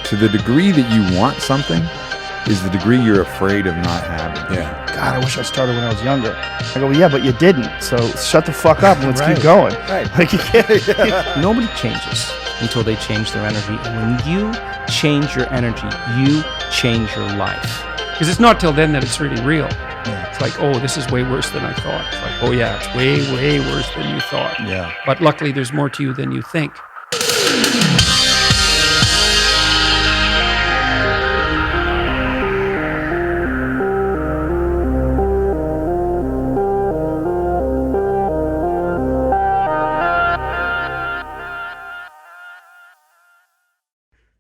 to the degree that you want something is the degree you're afraid of not having. Yeah. God, I wish I started when I was younger. I go, well, yeah, but you didn't. So shut the fuck up and let's Right. keep going. Right. Like you can't. Nobody changes until they change their energy. And when you change your energy, you change your life. Because it's not till then that it's really real. It's like, oh, this is way worse than I thought. It's like, oh yeah, it's way, way worse than you thought. Yeah. But luckily, there's more to you than you think.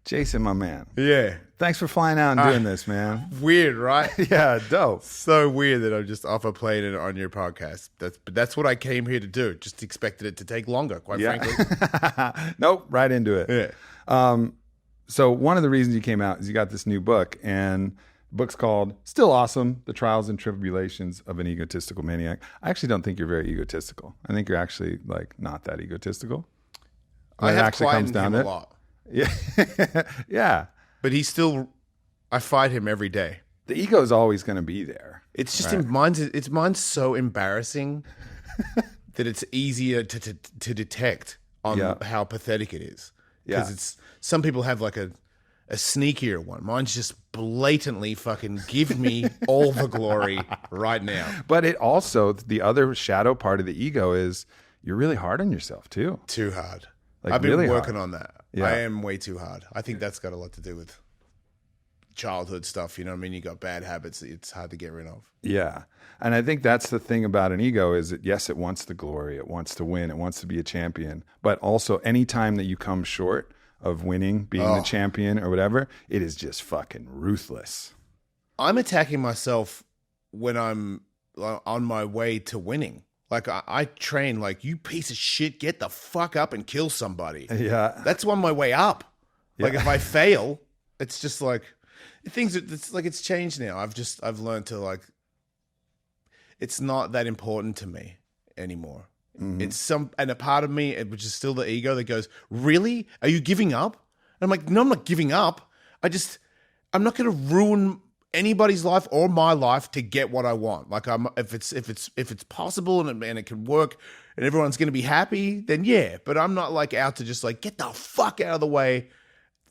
Jason, my man. Yeah. Thanks for flying out and doing this, man. Weird, right? Yeah, dope. So weird that I'm just off a plane and on your podcast. That's what I came here to do. Just expected it to take longer, quite frankly. Nope, right into it. Yeah. So one of the reasons you came out is you got this new book, and the book's called Still Awesome, The Trials and Tribulations of an Egotistical Maniac. I actually don't think you're very egotistical. I think you're actually like not that egotistical. I When it have actually quietened him to a it. lot. Yeah. Yeah. But he's still, I fight him every day. The ego is always going to be there. It's just Right. mine's so embarrassing that it's easier to detect on Yeah. how pathetic it is. Yeah. Because it's some people have like a sneakier one. Mine's just blatantly fucking give me all the glory right now. But it also, the other shadow part of the ego is you're really hard on yourself too. Too hard. Like, I've been really working hard. on that. Yeah. I am way too hard. I think that's got a lot to do with childhood stuff. You know what I mean? You got bad habits that it's hard to get rid of. Yeah. And I think that's the thing about an ego is that, yes, it wants the glory. It wants to win. It wants to be a champion. But also anytime that you come short of winning, being the champion or whatever, it is just fucking ruthless. I'm attacking myself when I'm on my way to winning. Like I train like, you piece of shit, get the fuck up and kill somebody. Yeah. That's on my way up. Like Yeah. if I fail, it's just like it's like it's changed now. I've learned to like, it's not that important to me anymore. Mm-hmm. It's and a part of me, which is still the ego that goes, really? Are you giving up? And I'm like, no, I'm not giving up. I'm not going to ruin anybody's life or my life to get what I want. Like if it's possible and it can work and everyone's going to be happy, then yeah. But I'm not like out to just like get the fuck out of the way.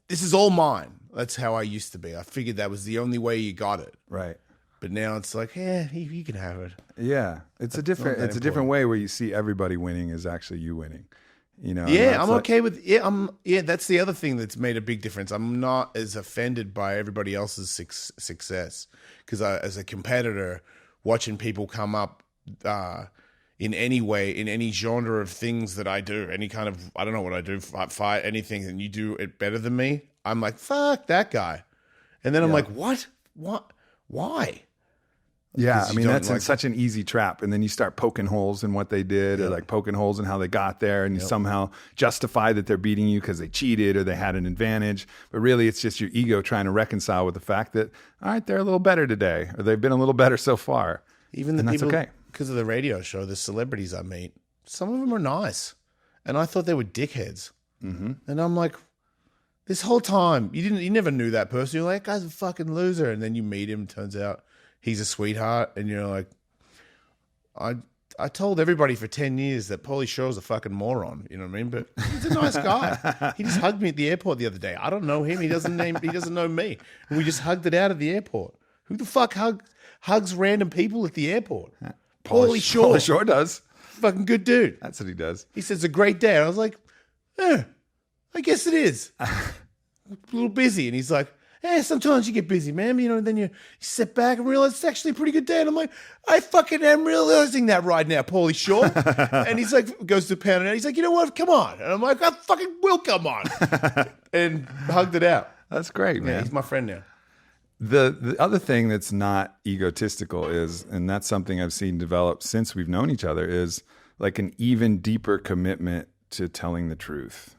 This is all mine. That's how I used to be. I figured that was the only way you got it. Right. But now it's like, yeah, you can have it. Yeah. It's a different way where you see everybody winning is actually you winning. You know? Yeah, I'm okay with that's the other thing that's made a big difference. I'm not as offended by everybody else's success because as a competitor, watching people come up in any way, in any genre of things that I do, any kind of, I don't know what I do, fight anything, and you do it better than me, I'm like, fuck that guy. And then I'm like, what? Why? Yeah, Because I you mean, don't that's like such an easy trap. And then you start poking holes in what they did or like poking holes in how they got there. And you somehow justify that they're beating you because they cheated or they had an advantage. But really, it's just your ego trying to reconcile with the fact that, all right, they're a little better today or they've been a little better so far. Even the And that's people, okay. because of the radio show, the celebrities I meet, some of them are nice. And I thought they were dickheads. Mm-hmm. And I'm like, this whole time, you never knew that person. You're like, that guy's a fucking loser. And then you meet him, turns out he's a sweetheart. And you're like, I told everybody for 10 years that Pauly Shore's a fucking moron. You know what I mean? But he's a nice guy. He just hugged me at the airport the other day. I don't know him. He doesn't know me. And we just hugged it out at the airport. Who the fuck hugs random people at the airport? Pauly Shore. Pauly Shore does. Fucking good dude. That's what he does. He says, a great day. And I was like, I guess it is. A little busy. And he's like, sometimes you get busy, man. You know, and then you sit back and realize it's actually a pretty good day. And I'm like, I fucking am realizing that right now, Pauly Shore. And he's like, goes to pound it out. He's like, you know what? Come on. And I'm like, I fucking will come on. And hugged it out. That's great, Yeah, man. he's my friend now. The other thing that's not egotistical is, and that's something I've seen develop since we've known each other, is like an even deeper commitment to telling the truth.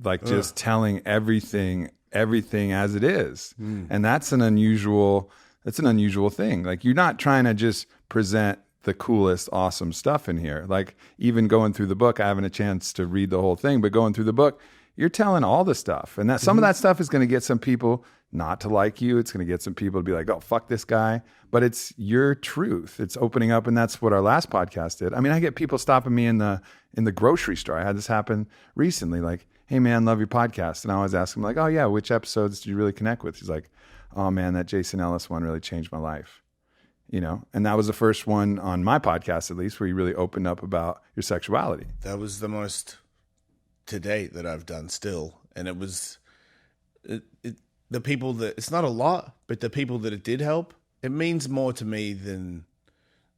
Like just telling everything as it is. And that's an unusual thing. Like you're not trying to just present the coolest, awesome stuff in here. Like even going through the book, I haven't a chance to read the whole thing, but going through the book, you're telling all the stuff. And that some of that stuff is going to get some people not to like you. It's going to get some people to be like, oh, fuck this guy. But it's your truth. It's opening up. And that's what our last podcast did. I mean, I get people stopping me in the grocery store. I had this happen recently. Like, hey man, love your podcast. And I always ask him like, oh yeah, which episodes do you really connect with? He's like, oh man, that Jason Ellis one really changed my life. You know, and that was the first one on my podcast, at least, where you really opened up about your sexuality. That was the most to date that I've done still. And it was the people that, it's not a lot, but the people that it did help, it means more to me than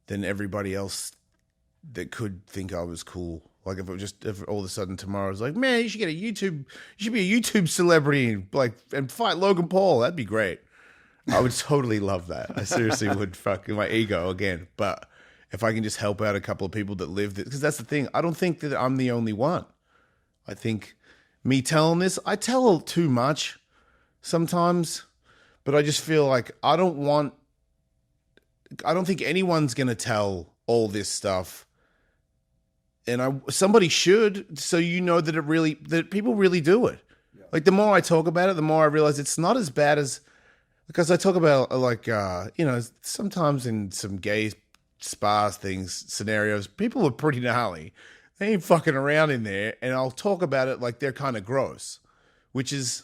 everybody else that could think I was cool. Like if all of a sudden tomorrow I was like, man, you should be a YouTube celebrity, like, and fight Logan Paul. That'd be great. I would totally love that. I seriously would. Fuck my ego again. But if I can just help out a couple of people that live this, because that's the thing. I don't think that I'm the only one. I think me telling this, I tell too much sometimes, but I just feel like I don't think anyone's going to tell all this stuff. And somebody should, so you know that people really do it. Yeah. Like the more I talk about it, the more I realize it's not as bad as, because I talk about like, sometimes in some gay spa scenarios, people are pretty gnarly. They ain't fucking around in there, and I'll talk about it like they're kind of gross, which is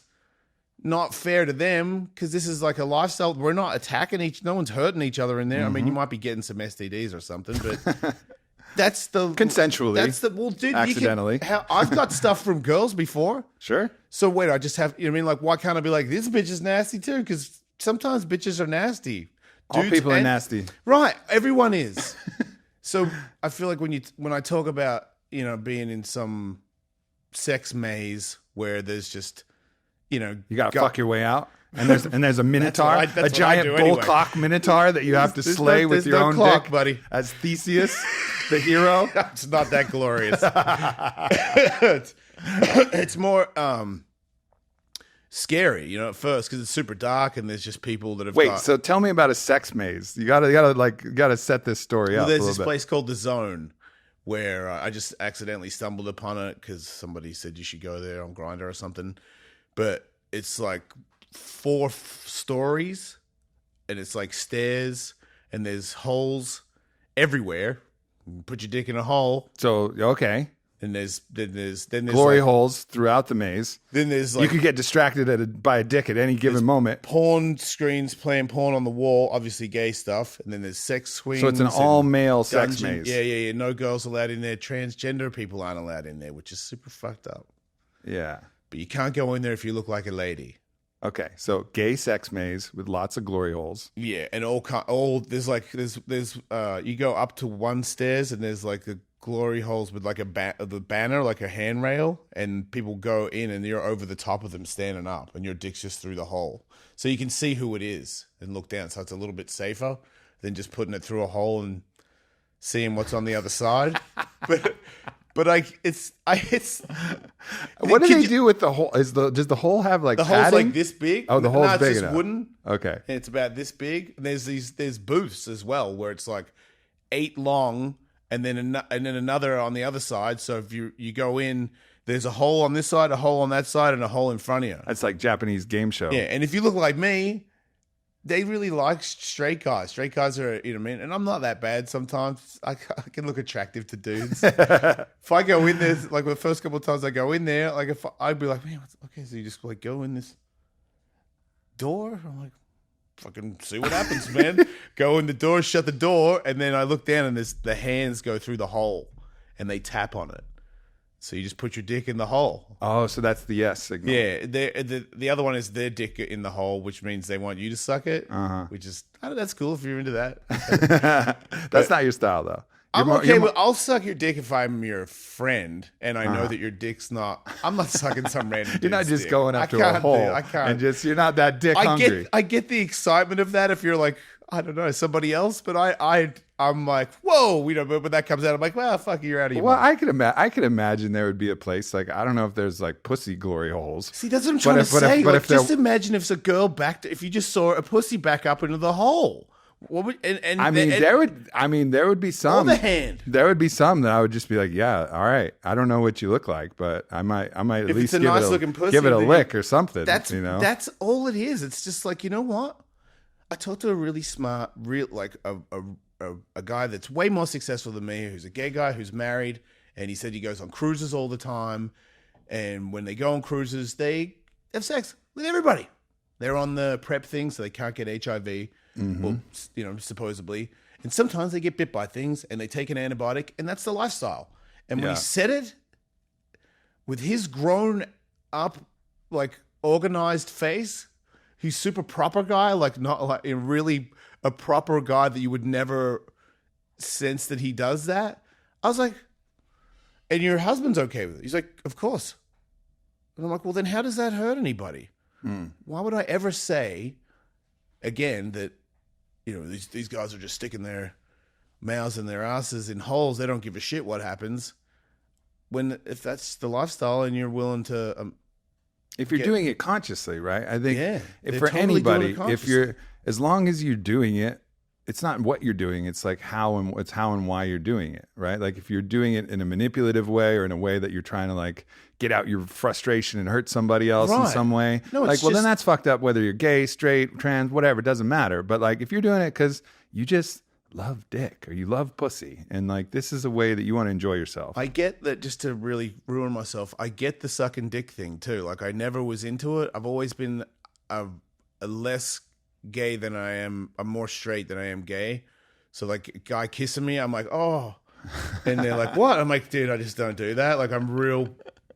not fair to them, because this is like a lifestyle. We're not attacking no one's hurting each other in there. Mm-hmm. I mean, you might be getting some STDs or something, but that's the consensually. That's the dude, accidentally. I've got stuff from girls before. Sure. So wait, I just have. You know what I mean? Like, why can't I be like, this bitch is nasty too? Because sometimes bitches are nasty. All people are nasty, right? Everyone is. So I feel like when I talk about being in some sex maze where there's just you gotta fuck your way out. And there's a minotaur, a giant bull cock minotaur that you have to slay with your own clock, dick, buddy. As Theseus, the hero. It's not that glorious. It's more scary, at first, because it's super dark and there's just people that have. Wait, so tell me about a sex maze. You gotta set this story up. There's this place called The Zone where I just accidentally stumbled upon it because somebody said you should go there on Grindr or something, but it's like 4 stories, and it's like stairs, and there's holes everywhere. You put your dick in a hole. So okay, and there's glory holes throughout the maze. Then there's you could get distracted by a dick at any given moment. Porn screens playing porn on the wall, obviously gay stuff, and then there's sex swings. So it's an all male sex maze. Yeah. No girls allowed in there. Transgender people aren't allowed in there, which is super fucked up. Yeah, but you can't go in there if you look like a lady. Okay, so gay sex maze with lots of glory holes. Yeah, and there's you go up to one stairs and there's like the glory holes with like the banner, like a handrail, and people go in and you're over the top of them standing up, and your dick's just through the hole, so you can see who it is and look down. So it's a little bit safer than just putting it through a hole and seeing what's on the other side. But it's. What do they do with the hole? Does the hole have like the padding? hole's like this big? Oh, the hole's it's big just enough. Wooden. Okay, and it's about this big. And there's booths as well where it's like 8 long, and then another on the other side. So if you go in, there's a hole on this side, a hole on that side, and a hole in front of you. That's like Japanese game show. Yeah, and if you look like me, they really like straight guys. Straight guys are, what I mean? And I'm not that bad sometimes. I can look attractive to dudes. If I go in there, like the first couple of times I go in there, like I'd be like, man, okay, so you just like go in this door? I'm like, fucking see what happens, man. Go in the door, shut the door, and then I look down and the hands go through the hole and they tap on it. So you just put your dick in the hole. Oh, so that's the yes signal. Yeah, the other one is their dick in the hole, which means they want you to suck it. Which is that's cool if you're into that. That's not your style though. I'm okay with. I'll suck your dick if I'm your friend and I know that your dick's not. I'm not sucking some random. You're not just dick. going after a hole. I can't. And you're not that dick hungry. I get the excitement of that if you're like, I don't know, somebody else, but I'm like, whoa, but when that comes out, I'm like, well, fuck, you're out of your mind. I could imagine there would be a place like, I don't know if there's like pussy glory holes. See, that's what I'm trying to say. Just imagine if it's a girl if you just saw a pussy back up into the hole. What would, and I mean, there would be some. On the hand. There would be some that I would just be like, yeah, all right. I don't know what you look like, but I might at If least it's a nice looking pussy, give it a then lick or something. That's That's all it is. It's just like, you know what? I talked to a really smart, a guy that's way more successful than me, who's a gay guy who's married, and he said he goes on cruises all the time, and when they go on cruises, they have sex with everybody. They're on the PrEP thing, so they can't get HIV, well, supposedly. And sometimes they get bit by things, and they take an antibiotic, and that's the lifestyle. And when he said it, with his grown up, like organized face, he's super proper guy, like not like really a proper guy that you would never sense that he does that. I was like, and your husband's okay with it? He's like, of course. And I'm like, well, then how does that hurt anybody? Why would I ever say again that, these guys are just sticking their mouths and their asses in holes. They don't give a shit what happens. If that's the lifestyle and you're willing to, if you're doing it consciously, right? I think if for totally doing anybody, it consciously. as long as you're doing it, it's not what you're doing. It's like how and why you're doing it, right? Like if you're doing it in a manipulative way or in a way that you're trying to like get out your frustration and hurt somebody else in some way, then that's fucked up. Whether you're gay, straight, trans, whatever, it doesn't matter. But like if you're doing it because you just love dick or you love pussy, and like this is a way that you want to enjoy yourself. I get that. Just to really ruin myself, I get the sucking dick thing too. Like I never was into it. I've always been a less gay than I am. I'm more straight than I am gay. So like a guy kissing me, I'm like, oh, and they're like, what? I'm like, dude, I just don't do that. Like I'm real.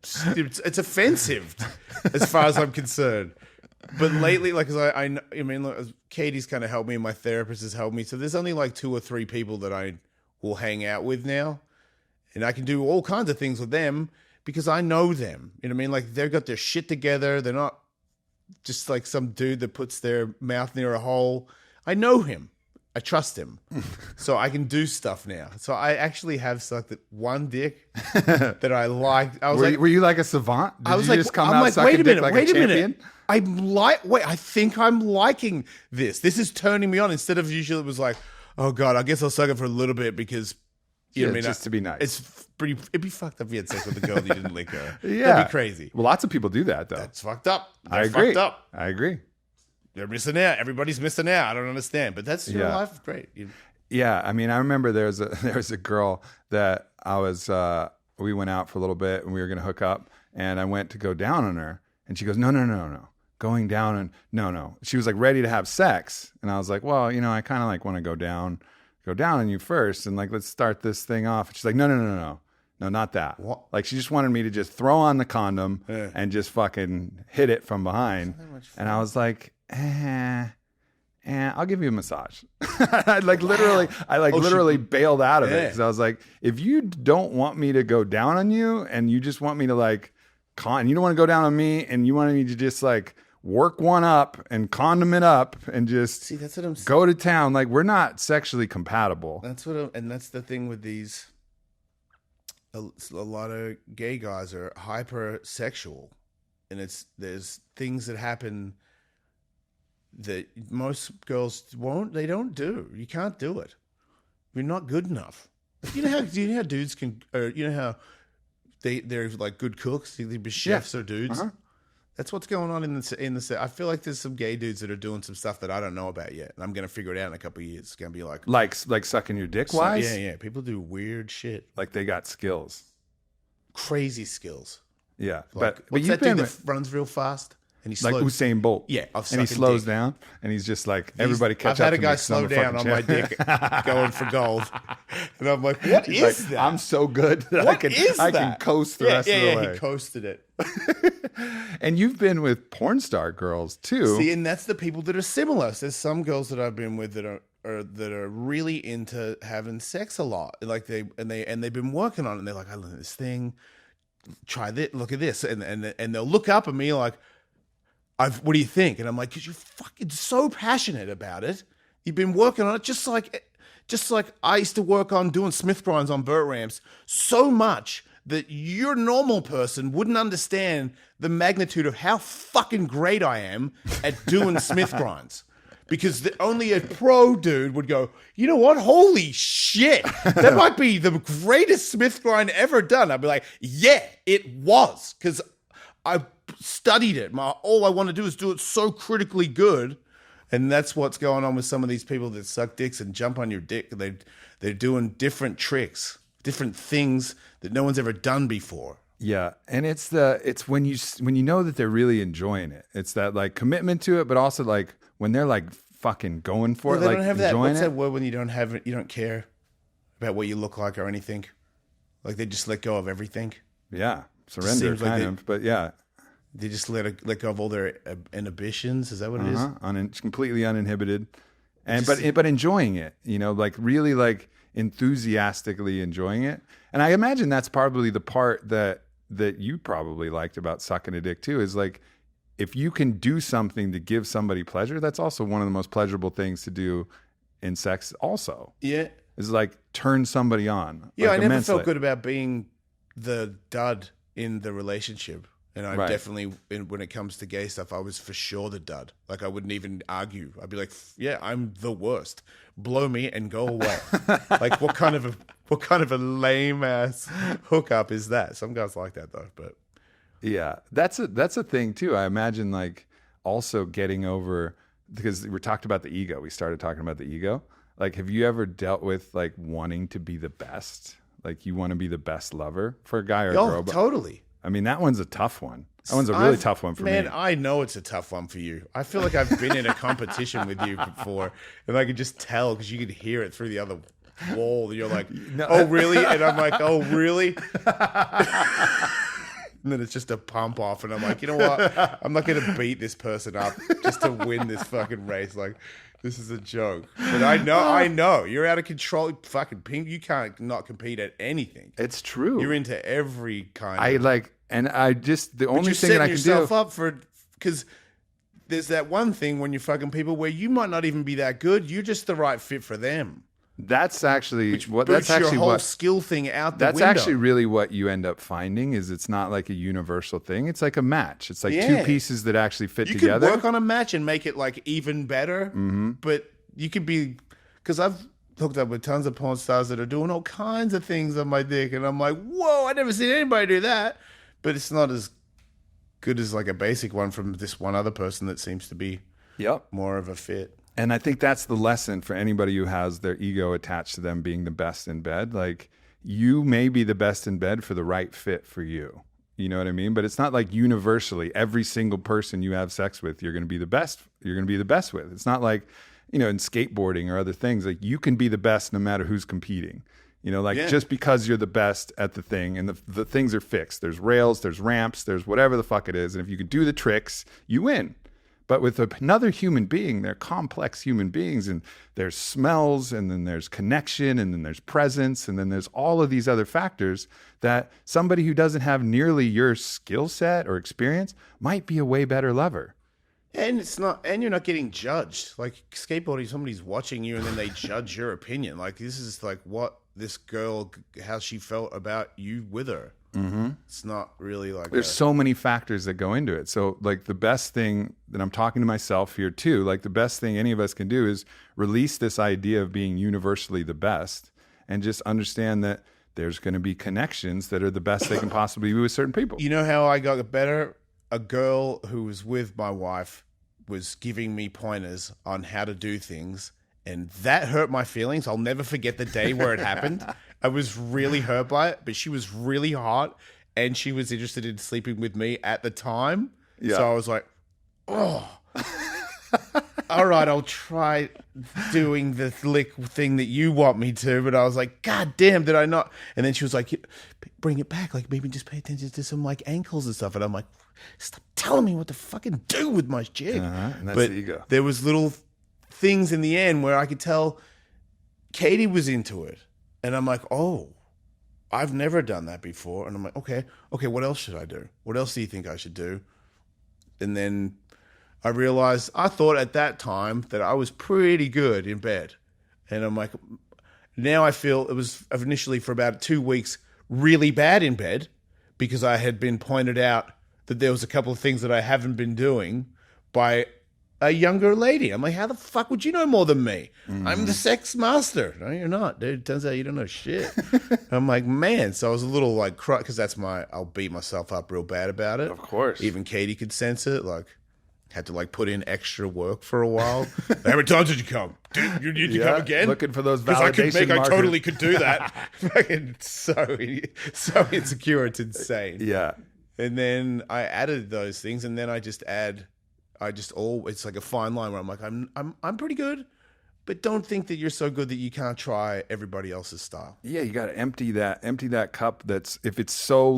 It's offensive as far as I'm concerned. But lately, like, cause I mean, look, Katie's kind of helped me, and my therapist has helped me. So there's only like 2 or 3 people that I will hang out with now, and I can do all kinds of things with them because I know them. You know what I mean? Like they've got their shit together. They're not just like some dude that puts their mouth near a hole. I know him. I trust him. So I can do stuff now. So I actually have sucked at one dick that I liked. I was were you like a savant? Did I was you like, just come I'm out like, sucking wait a dick minute, like wait a champion? minute. I think I'm liking this. This is turning me on. Instead of usually it was like, oh God, I guess I'll suck it for a little bit because you know what I mean? Just to be nice. It'd be fucked up if you had sex with a girl that you didn't lick her. Yeah. That'd be crazy. Well, lots of people do that though. That's fucked up. I agree. Fucked up. I agree. They're missing out. Everybody's missing out. I don't understand. But that's your life. Great. Yeah, I mean, I remember there was a girl that we went out for a little bit and we were going to hook up, and I went to go down on her, and she goes, no, going down, and no. She was like ready to have sex, and I was like, well, I kind of like want to go down on you first, and like let's start this thing off. And she's like, no, not that. What? Like she just wanted me to just throw on the condom and just fucking hit it from behind, and I was like, I'll give you a massage. I literally bailed out of it because I was like, if you don't want me to go down on you and you just want me to like, you don't want to go down on me and you want me to just like work one up and condom it up and just that's what I'm saying. Go to town. Like we're not sexually compatible. And that's the thing with these. A lot of gay guys are hypersexual, and there's things that happen that most girls they don't do. You can't do it. You're not good enough. You know how dudes can, how they're like good cooks. They be chefs or dudes. Uh-huh. That's what's going on in the. I feel like there's some gay dudes that are doing some stuff that I don't know about yet, and I'm gonna figure it out in a couple of years. It's gonna be like sucking your dick wise. Yeah. People do weird shit. Like they got skills, crazy skills. Yeah, but you've been that runs real fast. And he like Usain Bolt. Yeah. And he slows down and he's just like, everybody catch up. I've had a guy slow down on my dick going for gold. And I'm like, what is that? I'm so good that I can coast the rest of the way. Yeah, he coasted it. And you've been with porn star girls too. See, and that's the people that are similar. There's some girls that I've been with that are really into having sex a lot. Like they've been working on it, and they're like, I learned this thing. Try this, look at this. And they'll look up at me like, what do you think? And I'm like, because you're fucking so passionate about it. You've been working on it just like I used to work on doing Smith grinds on vert ramps so much that your normal person wouldn't understand the magnitude of how fucking great I am at doing Smith grinds. because only a pro dude would go, you know what? Holy shit. That might be the greatest Smith grind ever done. I'd be like, yeah, it was. Because I studied it. All I want to do is do it so critically good. And that's what's going on with some of these people that suck dicks and jump on your dick. They're doing different tricks, different things that no one's ever done before. Yeah, and it's when you know that they're really enjoying it. It's that like commitment to it, but also like when they're like fucking going for it, They like don't have that. enjoying What's it. that word when you don't have it? You don't care about what you look like or anything. Like they just let go of everything. Yeah, surrender Seems like kind they- of, but yeah, They just let go of all their inhibitions. Is that what it is? completely uninhibited, and but enjoying it. You know, like really like enthusiastically enjoying it. And I imagine that's probably the part that you probably liked about sucking a dick too. Is like if you can do something to give somebody pleasure, that's also one of the most pleasurable things to do in sex. Also, Yeah. is like turn somebody on. Yeah, like, I never immensely. felt good about being the dud in the relationship. And I Right. definitely, when it comes to gay stuff, I was for sure the dud. Like, I wouldn't even argue. I'd be like, yeah, I'm the worst. Blow me and go away. Like, what kind of a lame ass hookup is that? Some guys like that though, but Yeah, that's a thing too. I imagine like also getting over, because we talked about the ego. We started talking about the ego. Like, have you ever dealt with like wanting to be the best? Like you want to be the best lover for a guy or a girl? But, totally. I mean, that one's a tough one. That one's a really tough one for man, me. I know it's a tough one for you. I feel like I've been in a competition with you before, and I could just tell because you could hear it through the other wall. You're like, oh, really? And I'm like, oh, really? And then it's just a pump off, and I'm like, you know what? I'm not going to beat this person up just to win this fucking race. Like, this is a joke. But I know. You're out of control. Fucking pink. You can't not compete at anything. It's true. You're into every kind I of... like, and I just the only you're thing that setting I can yourself do. up for, because there's that one thing when you're fucking people where you might not even be that good. You're just the right fit for them. That's actually what. Boots That's actually your whole what. skill thing out the That's window. actually really what you end up finding. Is it's not like a universal thing. It's like a match. It's like two Yeah. pieces that actually fit you together. could work on a match and make it like even better. Mm-hmm. But you could be, because I've hooked up with tons of porn stars that are doing all kinds of things on my dick, and I'm like, whoa, I never seen anybody do that. But it's not as good as like a basic one from this one other person that seems to be Yep. more of a fit. And I think that's the lesson for anybody who has their ego attached to them being the best in bed. Like, you may be the best in bed for the right fit for you. You know what I mean? But it's not like universally every single person you have sex with, you're going to be the best. You're going to be the best with. It's not like, you know, in skateboarding or other things, like you can be the best no matter who's competing. You know, like just because you're the best at the thing, and the things are fixed. There's rails, there's ramps, there's whatever the fuck it is. And if you can do the tricks, you win. But with another human being, they're complex human beings, and there's smells, and then there's connection, and then there's presence, and then there's all of these other factors that somebody who doesn't have nearly your skill set or experience might be a way better lover. And it's not, and you're not getting judged. Like skateboarding, somebody's watching you and then they judge your opinion. Like, this is like what this girl, how she felt about you with her. Mm-hmm. It's not really like There's so many factors that go into it. So like the best thing that I'm talking to myself here too, like the best thing any of us can do is release this idea of being universally the best and just understand that there's going to be connections that are the best they can possibly be with certain people. You know how I got better? A girl who was with my wife was giving me pointers on how to do things, and that hurt my feelings. I'll never forget the day where it happened. I was really hurt by it, but she was really hot, and she was interested in sleeping with me at the time. Yeah. So I was like, oh, all right, I'll try doing the lick thing that you want me to. But I was like, God damn, did I not? And then she was like, bring it back. Like, maybe just pay attention to some like ankles and stuff. And I'm like, stop telling me what to fucking do with my jig. And that's But the ego. there was little things in the end where I could tell Katie was into it. And I'm like, oh, I've never done that before. And I'm like, okay, what else should I do? What else do you think I should do? And then I realized, I thought at that time that I was pretty good in bed. And I'm like, now I feel it was initially for about 2 weeks really bad in bed because I had been pointed out that there was a couple of things that I haven't been doing by a younger lady. I'm like, how the fuck would you know more than me? I'm the sex master. No, you're not, dude. Turns out you don't know shit. I'm like, man. So I was a little like, because I'll beat myself up real bad about it. Of course. Even Katie could sense it. Like, had to like put in extra work for a while. How many times did you come? Dude, you need to come again? Looking for those Because validation markers. I totally could do that. Fucking so insecure, it's insane. Yeah. And then I added those things, and then it's like a fine line where I'm like, I'm pretty good, but don't think that you're so good that you can't try everybody else's style. Yeah, you got to empty that cup. That's if it's so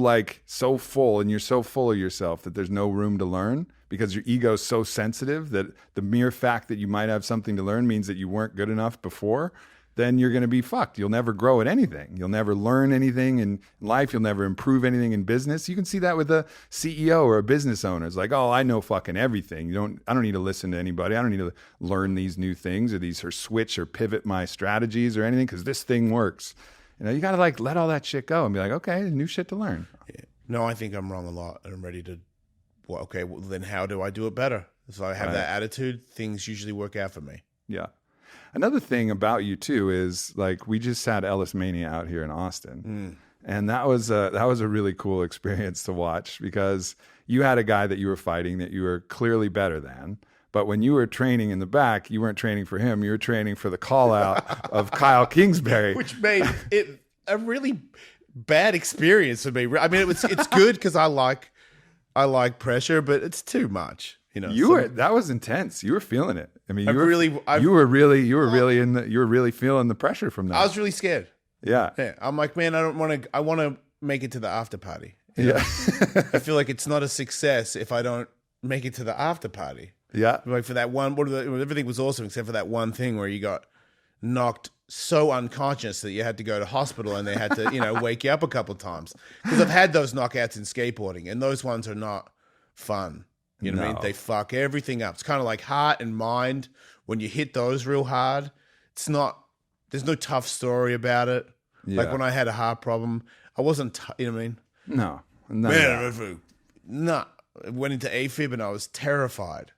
full, and you're so full of yourself that there's no room to learn because your ego's so sensitive that the mere fact that you might have something to learn means that you weren't good enough before. Then you're going to be fucked. You'll never grow at anything. You'll never learn anything in life. You'll never improve anything in business. You can see that with a CEO or a business owner. It's like, oh, I know fucking everything. I don't need to listen to anybody. I don't need to learn these new things or switch or pivot my strategies or anything because this thing works. You got to like let all that shit go and be like, okay, new shit to learn. Yeah. No, I think I'm wrong a lot, and I'm ready to. Well, then how do I do it better? So I have that attitude. Things usually work out for me. Yeah. Another thing about you too is like we just had Ellis Mania out here in Austin, and that was a really cool experience to watch because you had a guy that you were fighting that you were clearly better than, but when you were training in the back, you weren't training for him, you were training for the call out of Kyle Kingsbury, which made it a really bad experience for me. I mean, it's good because I like pressure, but it's too much. That was intense. You were feeling it. I mean, you were really feeling the pressure from that. I was really scared. Yeah. I'm like, man, I want to make it to the after party. Yeah. I feel like it's not a success if I don't make it to the after party. Yeah. Like for that one, everything was awesome except for that one thing where you got knocked so unconscious that you had to go to hospital and they had to, wake you up a couple of times. Because I've had those knockouts in skateboarding and those ones are not fun. You know what I mean? They fuck everything up. It's kind of like heart and mind. When you hit those real hard, there's no tough story about it. Yeah. Like when I had a heart problem, I wasn't, you know what I mean? No. No. I went into AFib and I was terrified.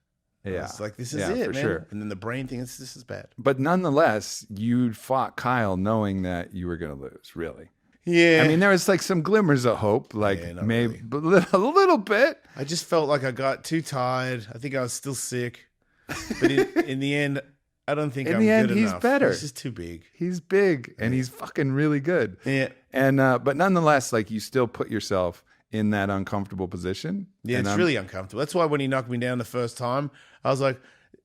Yeah. I was like, this is it, for man. Sure. And then the brain thing, this is bad. But nonetheless, you fought Kyle knowing that you were going to lose, really. Yeah. I mean, there was like some glimmers of hope, like maybe really. a little bit. I just felt like I got too tired. I think I was still sick. But in the end, I don't think I'm good enough. He's better. He's just too big. He's big and he's fucking really good. Yeah. And but nonetheless, like you still put yourself in that uncomfortable position. Yeah, it's really uncomfortable. That's why when he knocked me down the first time, I was like,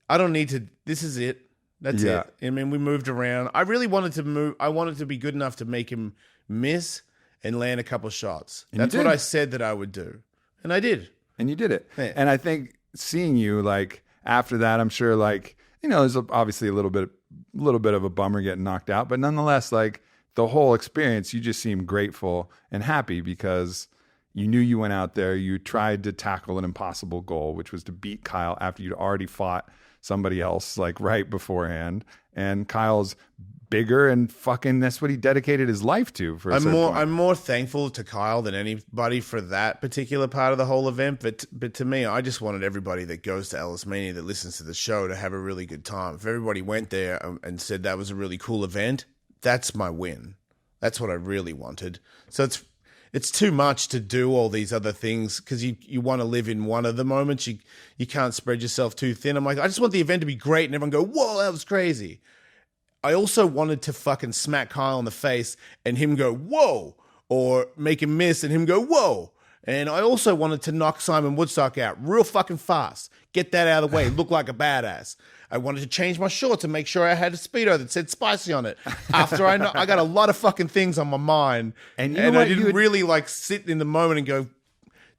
I don't need to. This is it. That's it. I mean, we moved around. I really wanted to move. I wanted to be good enough to make him miss and land a couple shots. That's what I said that I would do. And I did. And you did it. Yeah. And I think seeing you like after that, I'm sure like, there's obviously a little bit of a bummer getting knocked out, but nonetheless, like the whole experience, you just seemed grateful and happy because you knew you went out there, you tried to tackle an impossible goal, which was to beat Kyle after you'd already fought somebody else like right beforehand. And Kyle's bigger and fucking that's what he dedicated his life to. I'm more thankful to Kyle than anybody for that particular part of the whole event. But to me, I just wanted everybody that goes to Ellis Mania that listens to the show to have a really good time. If everybody went there and said that was a really cool event, that's my win. That's what I really wanted. So it's too much to do all these other things because you want to live in one of the moments. You can't spread yourself too thin. I'm like, I just want the event to be great and everyone go, whoa, that was crazy. I also wanted to fucking smack Kyle in the face and him go, whoa, or make him miss and him go, whoa. And I also wanted to knock Simon Woodstock out real fucking fast. Get that out of the way. Look like a badass. I wanted to change my shorts and make sure I had a Speedo that said spicy on it. After I got a lot of fucking things on my mind. And I didn't really like sit in the moment and go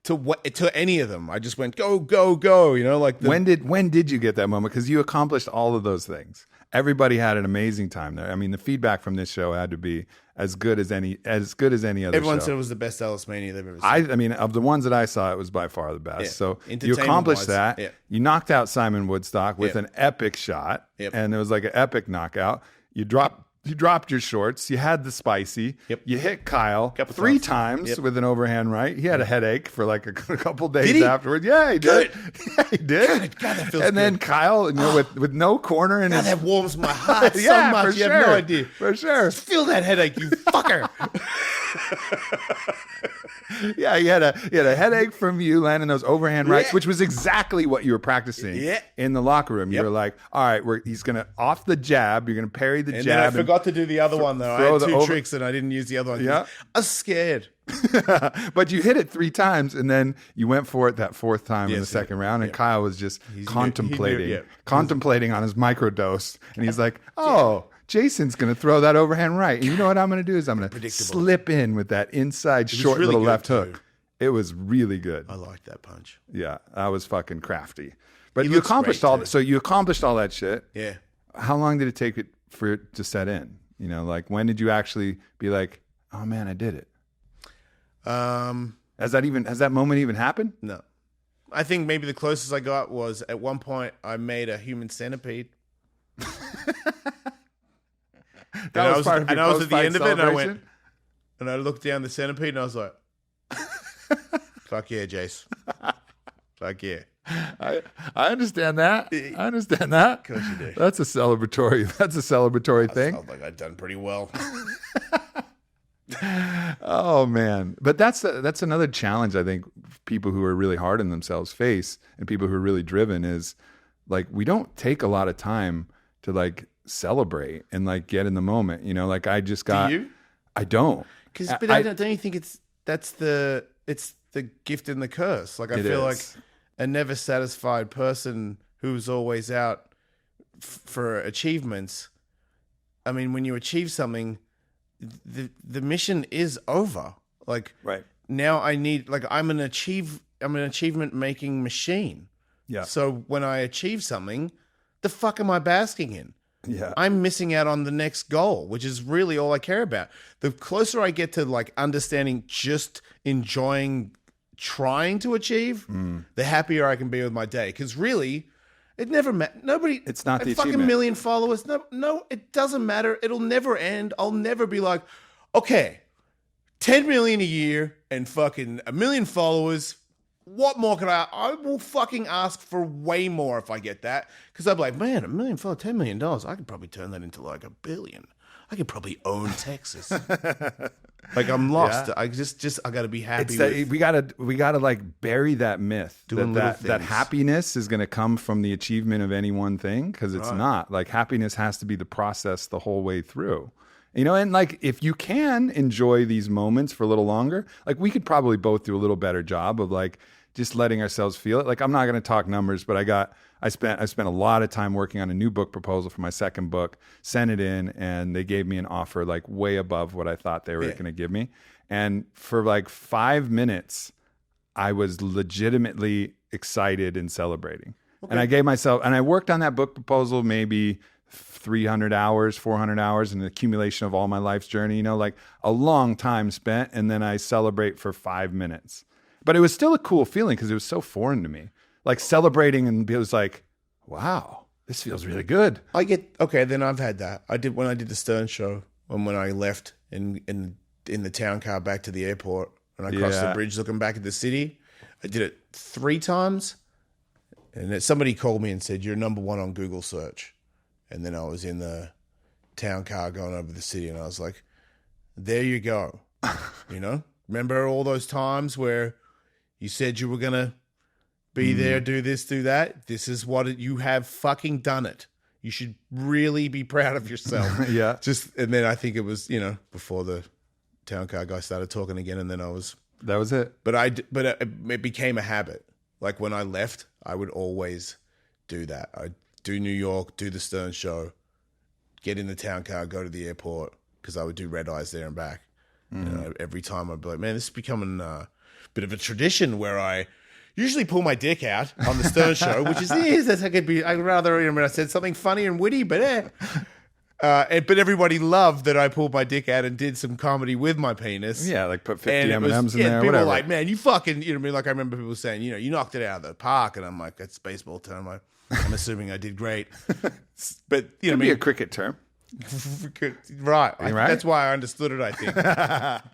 to any of them. I just went, go, go, go. When did you get that moment? Because you accomplished all of those things. Everybody had an amazing time there. I mean, the feedback from this show had to be as good as any other Everyone show. said it was the best Ellis Mania they've ever seen. I mean, of the ones that I saw, it was by far the best. Yeah. So you accomplished that. Yeah. You knocked out Simon Woodstock with an epic shot, and it was like an epic knockout. You dropped you dropped your shorts. You had the spicy. Yep. You hit Kyle Couple 3 times. times Yep. with an overhand right. He had a headache for like a couple days Did he? afterwards. Yeah, he did. Yeah, he did. God, that feels and then good. Kyle, with no corner in God, his that warms my heart so yeah, much. for You sure. have no idea. For sure. Feel that headache, you fucker. Yeah, he had a headache from you landing those overhand rights, Yeah. which was exactly what you were practicing Yeah. in the locker room. You Yep. were like, all right, he's gonna off the jab, you're gonna parry the And jab. then I forgot to do the other one, though. I throw had the 2 over- tricks and I didn't use the other one. Yeah. I was scared. But you hit it 3 times, and then you went for it that 4th time in the Yes, second yeah. round, and Yeah. Kyle was just contemplating, he knew, yeah. contemplating on his microdose, and he's like, "Oh, Jason's going to throw that overhand right, and you know what I'm going to do is I'm going to slip in with that inside short really little good, left too. hook." It was really good. I liked that punch. Yeah, that was fucking crafty. But He you looks accomplished great, all. too. So you accomplished all that shit. Yeah. How long did it take for it to set in? You know, like when did you actually be like, "Oh man, I did it"? Has that moment even happened? No. I think maybe the closest I got was at one point I made a human centipede. That was part of your and I was at the post-fight end of it and I went, celebration? and I looked down the centipede and I was like, fuck yeah, Jace. Fuck yeah. I understand that. I understand that. Of course you do. That's a celebratory thing. Felt like I'd done pretty well. Oh man, but that's another challenge I think people who are really hard on themselves face, and people who are really driven, is like we don't take a lot of time to like celebrate and like get in the moment. You know, like I just got. Do you? I don't. But don't you think it's the gift and the curse? Like I It feel like is. a never satisfied person who's always out for achievements. I mean, when you achieve something, the mission is over. Like Right. now, I'm an achievement making machine. Yeah. So when I achieve something, the fuck am I basking in? Yeah. I'm missing out on the next goal, which is really all I care about. The closer I get to like understanding, just enjoying trying to achieve, the happier I can be with my day. Because really, it never nobody. It's not the fucking achievement. million followers. No, it doesn't matter. It'll never end. I'll never be like, okay, 10 million a year and fucking 1 million followers. What more can I will fucking ask for way more if I get that. Because I'd be like, man, 1 million followers, $10 million. I could probably turn that into like $1 billion. I could probably own Texas. Like I'm lost. Yeah. I just I gotta be happy. It's that with, we gotta like bury that myth Doing that little things. happiness is going to come from the achievement of any one thing, because it's not. Like happiness has to be the process the whole way through. You know, and like if you can enjoy these moments for a little longer, like we could probably both do a little better job of like just letting ourselves feel it. Like I'm not going to talk numbers, but I spent a lot of time working on a new book proposal for my second book, sent it in, and they gave me an offer like way above what I thought they were going to give me. And for like 5 minutes, I was legitimately excited and celebrating. Okay. And I gave myself, and I worked on that book proposal maybe 300 hours, 400 hours, an accumulation of all my life's journey, you know, like a long time spent. And then I celebrate for 5 minutes. But it was still a cool feeling because it was so foreign to me. Like celebrating, and it was like, wow, this feels really good. then I've had that. I did when I did the Stern show, and when I left in the town car back to the airport, and I crossed the bridge looking back at the city. I did it 3 times, and then somebody called me and said, "You're number 1 on Google search." And then I was in the town car going over the city, and I was like, "There you go." You know, remember all those times where you said you were gonna be there, do this, do that. This is what you have fucking done it. You should really be proud of yourself. Yeah. And then I think it was, you know, before the town car guy started talking again, and then that was it. But it became a habit. Like when I left, I would always do that. I'd do New York, do the Stern show, get in the town car, go to the airport, because I would do red eyes there and back. You know, every time I'd be like, man, this is becoming a bit of a tradition where I usually pull my dick out on the Stern show, which is that's I could be. I'd rather, you know, I said something funny and witty, but but everybody loved that I pulled my dick out and did some comedy with my penis. Yeah, like put 50 And it was- M&Ms in there, people whatever. were like, man, you fucking, you know what I mean? Like I remember people saying, you know, you knocked it out of the park, and I'm like, that's a baseball term. I'm assuming I did great, but you know, Could what I be mean? a cricket term. Right. Right? That's why I understood it, I think.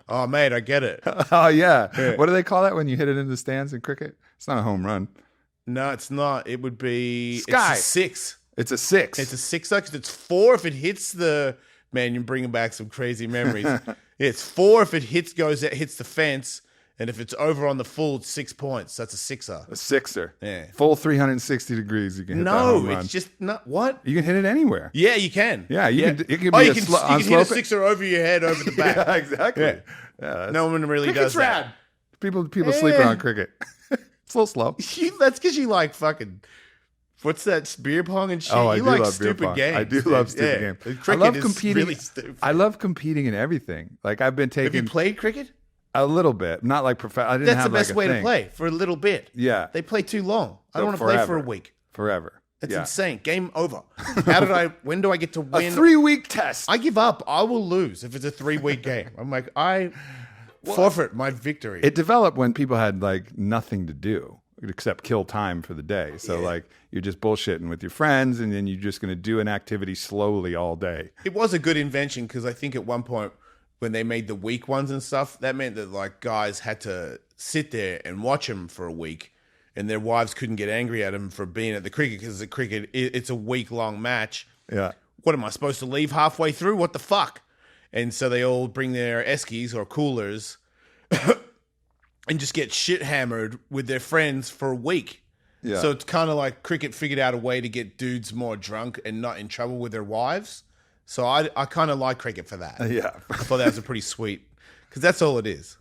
Oh, mate, I get it. Oh, yeah. What do they call that when you hit it in the stands in cricket? It's not a home run. No, it's not. It would be... Sky. It's a 6. It's a 6. It's a 6 because it's 4 if it hits the... Man, you're bringing back some crazy memories. It's 4 if it hits the fence, and if it's over on the full, it's 6 points. That's a 6er. A 6er. Yeah. Full 360 degrees. You can hit that home run. It's just not... What? You can hit it anywhere. Yeah, you can. Yeah, you can. It can Oh, be you can hit a 6er over your head, over the back. Yeah, exactly. Yeah. Yeah, No one really cricket's does that. rad. People sleep on cricket. It's a little slow. That's because you like fucking... What's that, beer pong and shit? Oh, I you do like love beer stupid pong. games. I do love stupid games. Cricket I love is competing. really stupid. I love competing in everything. Like I've been Have you taking played cricket? a little bit, not like I didn't That's have the best like a way to thing. play, for a little bit. Yeah, They play too long. I don't want to forever. play for a week. Forever. That's yeah. insane. Game over. When do I get to A win? 3-week test. I give up. I will lose if it's a 3-week game. I'm like, I forfeit my victory. It developed when people had like nothing to do except kill time for the day. So like you're just bullshitting with your friends, and then you're just going to do an activity slowly all day. It was a good invention because I think at one point when they made the week ones and stuff, that meant that like guys had to sit there and watch them for a week, and their wives couldn't get angry at them for being at the cricket because the cricket it's a week-long match. Yeah. What am I supposed to leave halfway through? What the fuck? And so they all bring their eskies or coolers and just get shit hammered with their friends for a week. Yeah. So it's kind of like cricket figured out a way to get dudes more drunk and not in trouble with their wives. So I kind of like cricket for that. Yeah. I thought that was a pretty sweet, because that's all it is.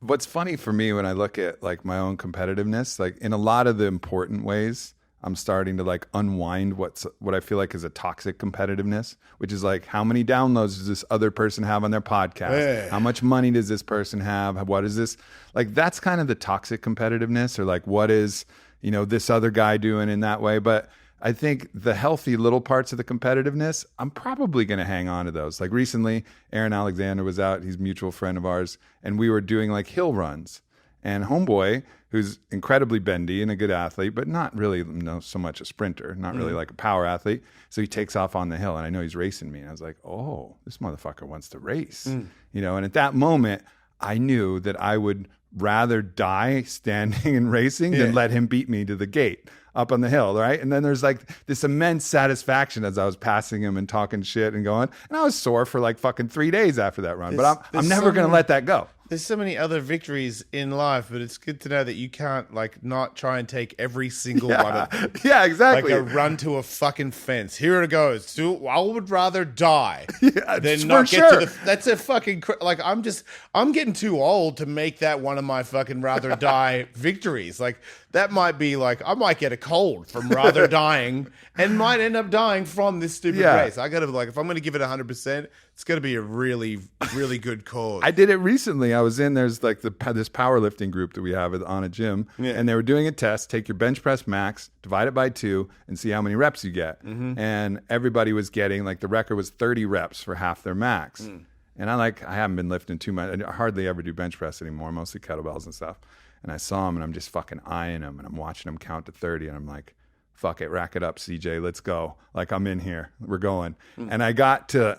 What's funny for me when I look at like my own competitiveness, like in a lot of the important ways, I'm starting to like unwind what I feel like is a toxic competitiveness, which is like, how many downloads does this other person have on their podcast? Yeah. How much money does this person have? What is this? Like, that's kind of the toxic competitiveness, or like, what is, this other guy doing in that way? But I think the healthy little parts of the competitiveness, I'm probably going to hang on to those. Like recently, Aaron Alexander was out. He's a mutual friend of ours. And we were doing like hill runs. And homeboy, who's incredibly bendy and a good athlete, but not really so much a sprinter, not really like a power athlete. So he takes off on the hill, and I know he's racing me. And I was like, oh, this motherfucker wants to race. And at that moment, I knew that I would rather die standing and racing than let him beat me to the gate up on the hill, right? And then there's like this immense satisfaction as I was passing him and talking shit and going. And I was sore for like fucking 3 days after that run. But I'm never going to let that go. There's so many other victories in life, but it's good to know that you can't like not try and take every single one of them. Yeah, exactly. Like a run to a fucking fence. Here it goes. I would rather die than for not get sure. to the. That's a fucking like. I'm getting too old to make that one of my fucking rather die victories. Like that might be like I might get a cold from rather dying and might end up dying from this stupid race. I gotta like if I'm gonna give it 100%, it's gonna be a really really good cause. I did it recently. I was in, there's like this powerlifting group that we have on a gym, and they were doing a test. Take your bench press max, divide it by 2, and see how many reps you get. And everybody was getting, like the record was 30 reps for half their max. And I haven't been lifting too much. I hardly ever do bench press anymore, mostly kettlebells and stuff. And I saw him, and I'm just fucking eyeing him, and I'm watching him count to 30, and I'm like, fuck it, rack it up, CJ, let's go. Like, I'm in here, we're going. And I got to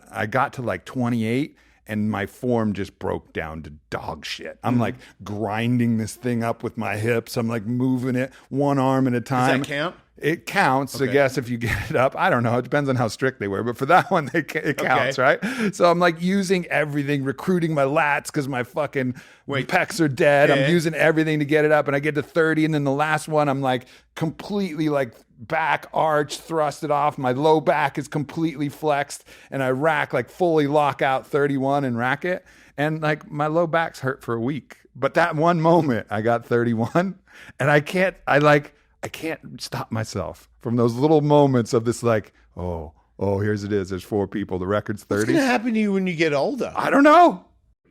like 28, and my form just broke down to dog shit. I'm like grinding this thing up with my hips. I'm like moving it one arm at a time. Does that count? It counts, I guess, if you get it up. I don't know. It depends on how strict they were. But for that one, it counts, right? So I'm like using everything, recruiting my lats because my fucking pecs are dead. I'm using everything to get it up. And I get to 30. And then the last one, I'm like completely like back arch thrusted off. My low back is completely flexed. And I rack like fully lock out 31 and rack it. And like my low back's hurt for a week. But that one moment, I got 31. And I can't stop myself from those little moments of this like, oh, here's it is. There's 4 people. The record's 30. What's going to happen to you when you get older? I don't know.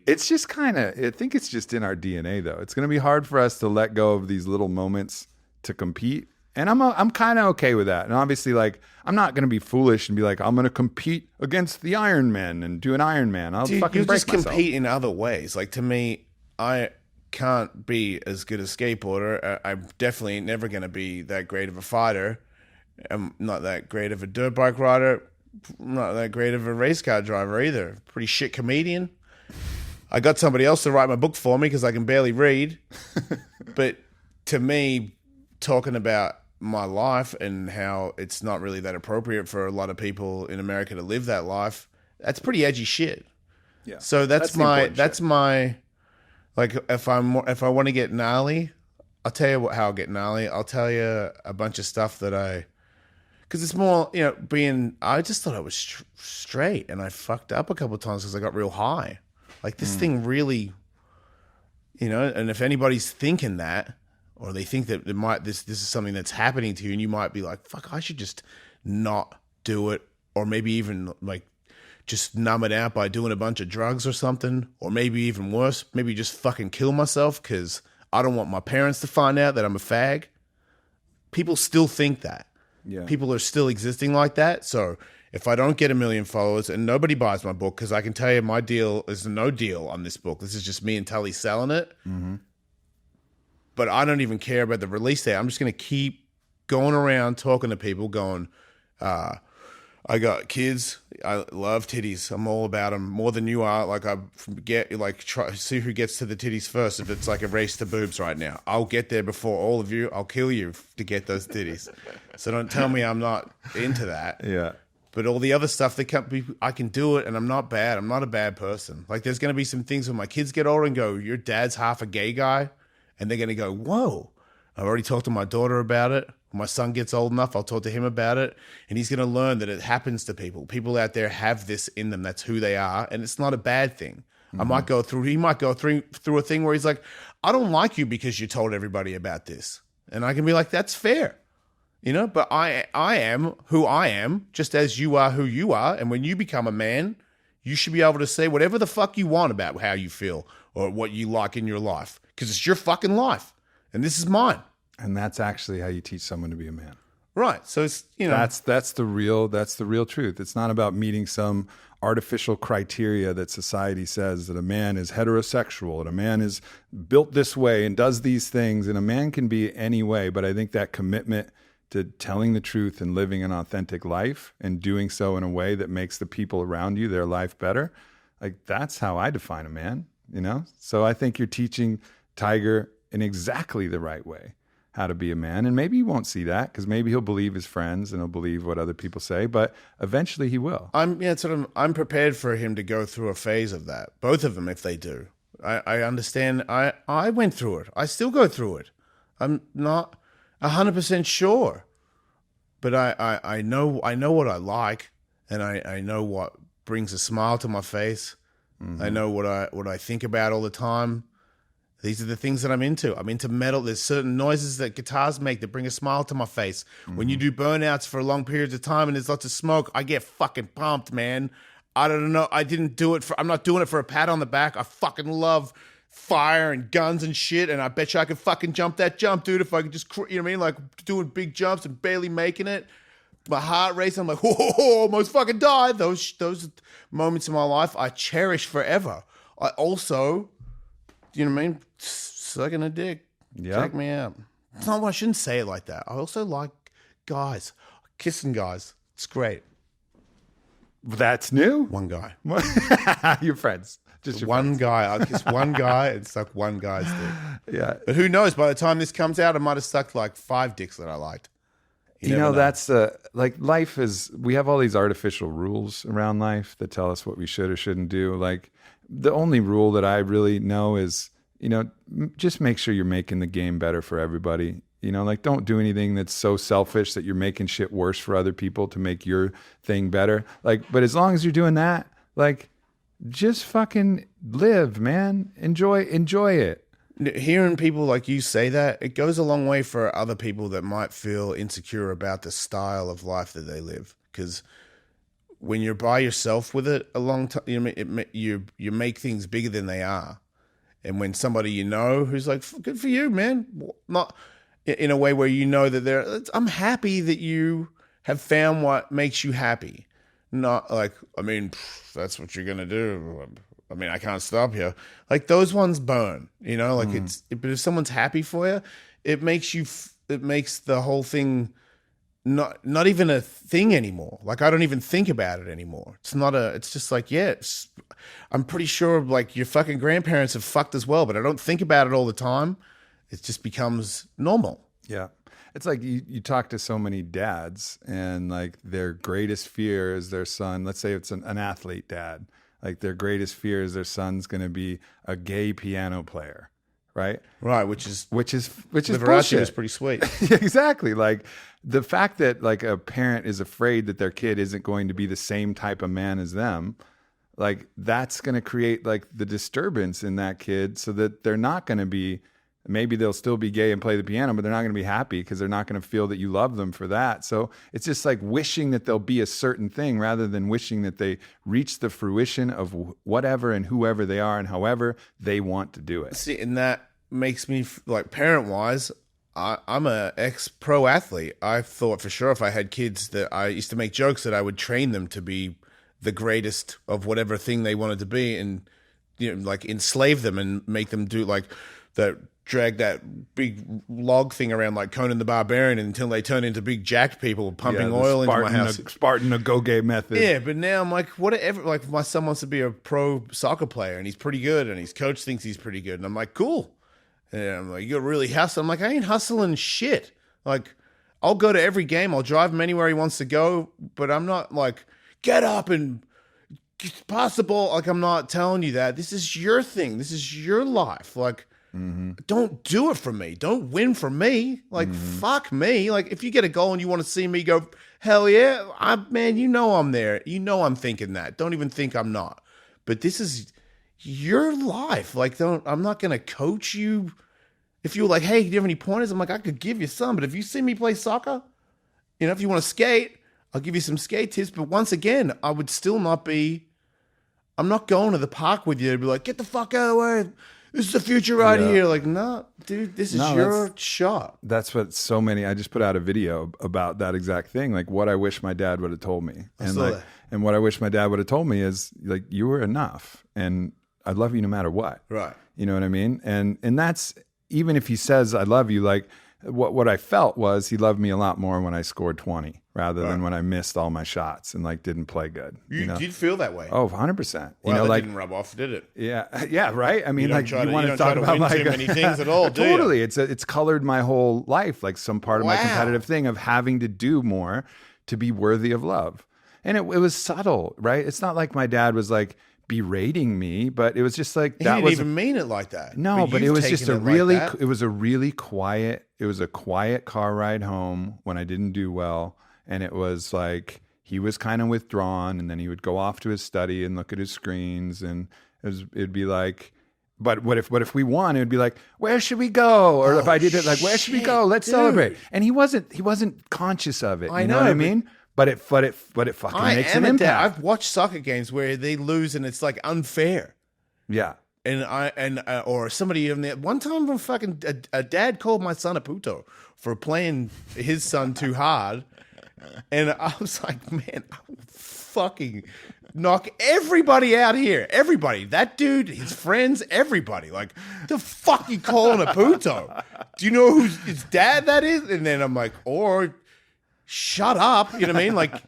It's just I think it's just in our DNA though. It's going to be hard for us to let go of these little moments to compete. And I'm kind of okay with that. And obviously like, I'm not going to be foolish and be like, I'm going to compete against the Iron Man and do an Iron Man. I'll fucking you break just myself. compete in other ways. Like to me, I can't be as good a skateboarder. I'm definitely never going to be that great of a fighter. I'm not that great of a dirt bike rider. not that great of a race car driver either. Pretty shit comedian. I got somebody else to write my book for me because I can barely read. But to me, talking about my life and how it's not really that appropriate for a lot of people in America to live that life, that's pretty edgy shit. Yeah. So that's the important shit. my like if I want to get gnarly, I'll tell you how I'll get gnarly. I'll tell you a bunch of stuff that because it's more, I just thought I was straight and I fucked up a couple of times because I got real high. Like this thing really, and if anybody's thinking that, or they think that this is something that's happening to you, and you might be like, fuck, I should just not do it, or maybe even like just numb it out by doing a bunch of drugs or something, or maybe even worse, maybe just fucking kill myself because I don't want my parents to find out that I'm a fag. People still think that. Yeah. People are still existing like that. So if I don't get 1 million followers and nobody buys my book, because I can tell you my deal is no deal on this book. This is just me and Tully selling it. Mm-hmm. But I don't even care about the release date. I'm just going to keep going around talking to people going, I got kids. I love titties. I'm all about them more than you are. Like try see who gets to the titties first. If it's like a race to boobs right now, I'll get there before all of you. I'll kill you to get those titties. So don't tell me I'm not into that. Yeah. But all the other stuff, I can do it, and I'm not bad. I'm not a bad person. Like there's going to be some things when my kids get older and go, your dad's half a gay guy, and they're going to go, whoa. I've already talked to my daughter about it. When my son gets old enough, I'll talk to him about it. And he's going to learn that it happens to people. People out there have this in them. That's who they are. And it's not a bad thing. Mm-hmm. He might go through a thing where he's like, I don't like you because you told everybody about this. And I can be like, that's fair. But I am who I am, just as you are who you are. And when you become a man, you should be able to say whatever the fuck you want about how you feel or what you like in your life. Because it's your fucking life. And this is mine. And that's actually how you teach someone to be a man. Right. So it's, that's the real truth. It's not about meeting some artificial criteria that society says that a man is heterosexual and a man is built this way and does these things. And a man can be any way. But I think that commitment to telling the truth and living an authentic life and doing so in a way that makes the people around you, their life better, like that's how I define a man, So I think you're teaching Tiger in exactly the right way how to be a man. And maybe he won't see that because maybe he'll believe his friends and he'll believe what other people say, but eventually he will. I'm prepared for him to go through a phase of that. Both of them, if they do. I understand. I went through it. I still go through it. I'm not 100% sure, but I know what I like, and I know what brings a smile to my face. Mm-hmm. I know what I think about all the time. These are the things that I'm into. I'm into metal. There's certain noises that guitars make that bring a smile to my face. Mm-hmm. When you do burnouts for long periods of time and there's lots of smoke, I get fucking pumped, man. I don't know. I'm not doing it for a pat on the back. I fucking love fire and guns and shit, and I bet you I could fucking jump that jump, dude, if I could just, like doing big jumps and barely making it. My heart racing. I'm like, whoa, almost fucking died. Those moments in my life I cherish forever. I also, sucking a dick. Yeah. Check me out. No, I shouldn't say it like that. I also like guys. Kissing guys. It's great. That's new? One guy. Your friends. Just your one friends. guy. I'll kiss one guy and suck one guy's dick. Yeah. But who knows? By the time this comes out, I might have sucked like 5 dicks that I liked. That's like life is, we have all these artificial rules around life that tell us what we should or shouldn't do. Like the only rule that I really know is, just make sure you're making the game better for everybody. Like don't do anything that's so selfish that you're making shit worse for other people to make your thing better. Like, but as long as you're doing that, like just fucking live, man. Enjoy it. Hearing people like you say that, it goes a long way for other people that might feel insecure about the style of life that they live. Because when you're by yourself with it a long time, you make things bigger than they are. And when somebody who's like, good for you, man, not in a way where that I'm happy that you have found what makes you happy. Not like, that's what you're going to do. I can't stop you. Like those ones burn, but if someone's happy for you, it makes the whole thing not even a thing anymore. Like, I don't even think about it anymore. It's just like, I'm pretty sure like your fucking grandparents have fucked as well, but I don't think about it all the time. It just becomes normal. Yeah. It's like you talk to so many dads and like their greatest fear is their son. Let's say it's an athlete dad. Like their greatest fear is their son's going to be a gay piano player. Right. Right. Which is the varieties bullshit. was pretty sweet. Exactly. Like the fact that like a parent is afraid that their kid isn't going to be the same type of man as them, like that's going to create like the disturbance in that kid so that they're not going to be, maybe they'll still be gay and play the piano, but they're not going to be happy because they're not going to feel that you love them for that. So it's just like wishing that they'll be a certain thing rather than wishing that they reach the fruition of whatever and whoever they are and however they want to do it. See, and that makes me like parent-wise, I'm a ex-pro athlete. I thought for sure if I had kids that I used to make jokes that I would train them to be the greatest of whatever thing they wanted to be and, you know, like enslave them and make them do like that, drag that big log thing around like Conan the Barbarian until they turn into big jacked people pumping oil into my house. Spartan a go-gay method. Yeah, but now I'm like, whatever. Like my son wants to be a pro soccer player and he's pretty good and his coach thinks he's pretty good. And I'm like, cool. And I'm like, you're really hustling. I'm like, I ain't hustling shit. Like, I'll go to every game. I'll drive him anywhere he wants to go. But I'm not like, get up and pass the ball. Like, I'm not telling you that. This is your thing. This is your life. Like, don't do it for me. Don't win for me. Like, fuck me. Like, if you get a goal and you want to see me go, hell yeah, man, you know I'm there. You know I'm thinking that. Don't even think I'm not. But this is your life. Like, I'm not going to coach you. If you were like, hey, do you have any pointers? I'm like, I could give you some. But if you see me play soccer, you know, if you want to skate, I'll give you some skate tips. But once again, I would still not be, I'm not going to the park with you to be like, get the fuck out of the way. This is the future right here. Like, no, dude, this is your shot. That's what so many, I just put out a video about that exact thing. Like what I wish my dad would have told me. And what I wish my dad would have told me is like, you were enough and I love you no matter what. Right. You know what I mean? And that's, even if he says, I love you, like what I felt was he loved me a lot more when I scored 20 rather than when I missed all my shots and like didn't play good. You did feel that way. Oh, 100%. Well, you know, that like, didn't rub off, did it? Yeah, right. I mean, like you want to try talk about win like too many things at all, do you? Totally. It's colored my whole life, like some part of my competitive thing of having to do more to be worthy of love. And it was subtle, right? It's not like my dad was like berating me, but it was just like that. He didn't even mean it like that. No, but it was just it was a really quiet. It was a quiet car ride home when I didn't do well, and it was like he was kind of withdrawn, and then he would go off to his study and look at his screens, and it'd be like, but what if we won? It would be like, where should we go? Or if I did it, like, where should we go? Let's celebrate. And he wasn't conscious of it. You know what I mean? But it fucking makes an impact. I've watched soccer games where they lose and it's like unfair. Yeah. Or somebody in there. One time, a dad called my son a puto for playing his son too hard, and I was like, man, I will fucking knock everybody out here. Everybody, that dude, his friends, everybody. Like, the fuck you calling a puto? Do you know who's his dad that is? And then I'm like, shut up. You know what I mean? Like,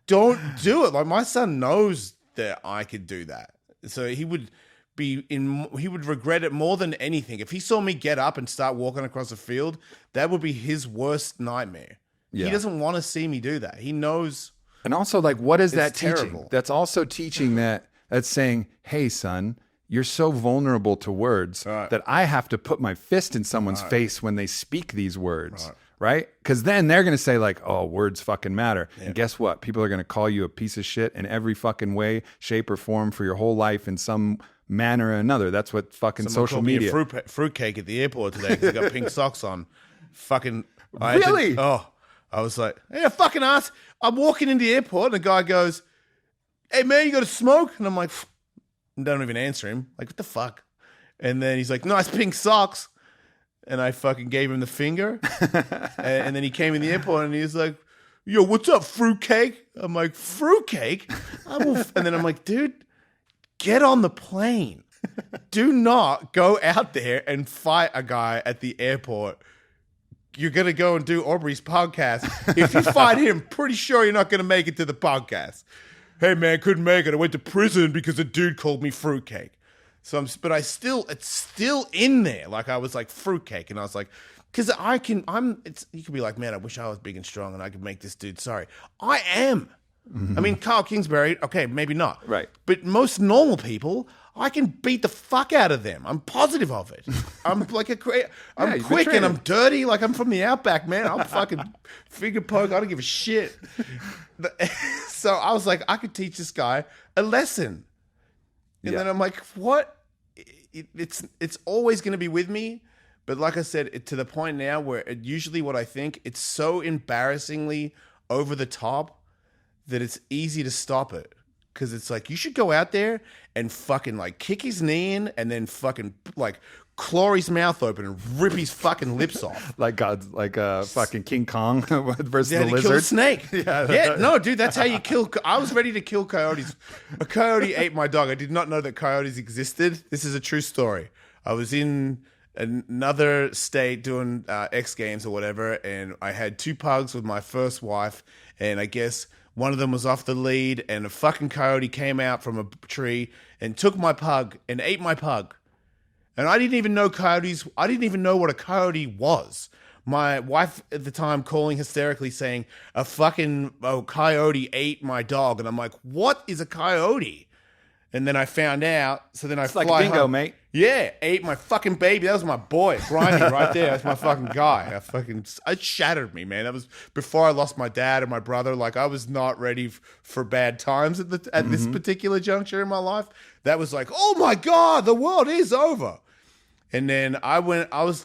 don't do it. Like, my son knows that I could do that. So he would regret it more than anything. If he saw me get up and start walking across the field, that would be his worst nightmare. Yeah. He doesn't want to see me do that. He knows. And also, like, what is that teaching? Terrible. That's also teaching that's saying, hey, son, you're so vulnerable to words that I have to put my fist in someone's face when they speak these words. Right? Because then they're going to say like, oh, words fucking matter. Yeah. And guess what? People are going to call you a piece of shit in every fucking way, shape, or form for your whole life in some manner or another. That's what fucking social media. Someone called me a fruitcake at the airport today because he got pink socks on. Fucking. Really? I was like, hey, fucking ass. I'm walking into the airport and the guy goes, hey, man, you got a smoke? And I'm like, don't even answer him. Like, what the fuck? And then he's like, nice pink socks. And I fucking gave him the finger. And then he came in the airport and he was like, yo, what's up, fruitcake? I'm like, fruitcake? And then I'm like, dude, get on the plane. Do not go out there and fight a guy at the airport. you're going to go and do Aubrey's podcast. If you fight him, pretty sure you're not going to make it to the podcast. Hey, man, couldn't make it. I went to prison because a dude called me fruitcake. So it's still in there. Like, I was like, fruitcake. And I was like, because you could be like, man, I wish I was big and strong and I could make this dude sorry. I am. I mean, Carl Kingsbury, okay, maybe not. Right. But most normal people, I can beat the fuck out of them. I'm positive of it. I'm like I'm quick and I'm dirty. Like, I'm from the outback, man. I'll fucking finger poke. I don't give a shit. So I was like, I could teach this guy a lesson. And then I'm like, what? It's always going to be with me. But like I said, to the point now where usually what I think, it's so embarrassingly over the top that it's easy to stop it. Because it's like, you should go out there and fucking like kick his knee in and then fucking like claw his mouth open and rip his fucking lips off. Like fucking King Kong versus They had the to kill a lizard. snake. Yeah, no, dude, that's how you kill. I was ready to kill coyotes. A coyote ate my dog. I did not know that coyotes existed. This is a true story. I was in another state doing X Games or whatever, and I had 2 pugs with my first wife, and I guess one of them was off the lead, and a fucking coyote came out from a tree and took my pug and ate my pug. And I didn't even know coyotes. I didn't even know what a coyote was. My wife at the time calling hysterically saying, a fucking coyote ate my dog. And I'm like, what is a coyote? And then I found out. So then I fly like bingo, home. mate. Yeah, ate my fucking baby. That was my boy, Grimy, right there. That's my fucking guy. It shattered me, man. That was before I lost my dad and my brother. Like, I was not ready for bad times at this particular juncture in my life. That was like, oh my God, the world is over. And then I was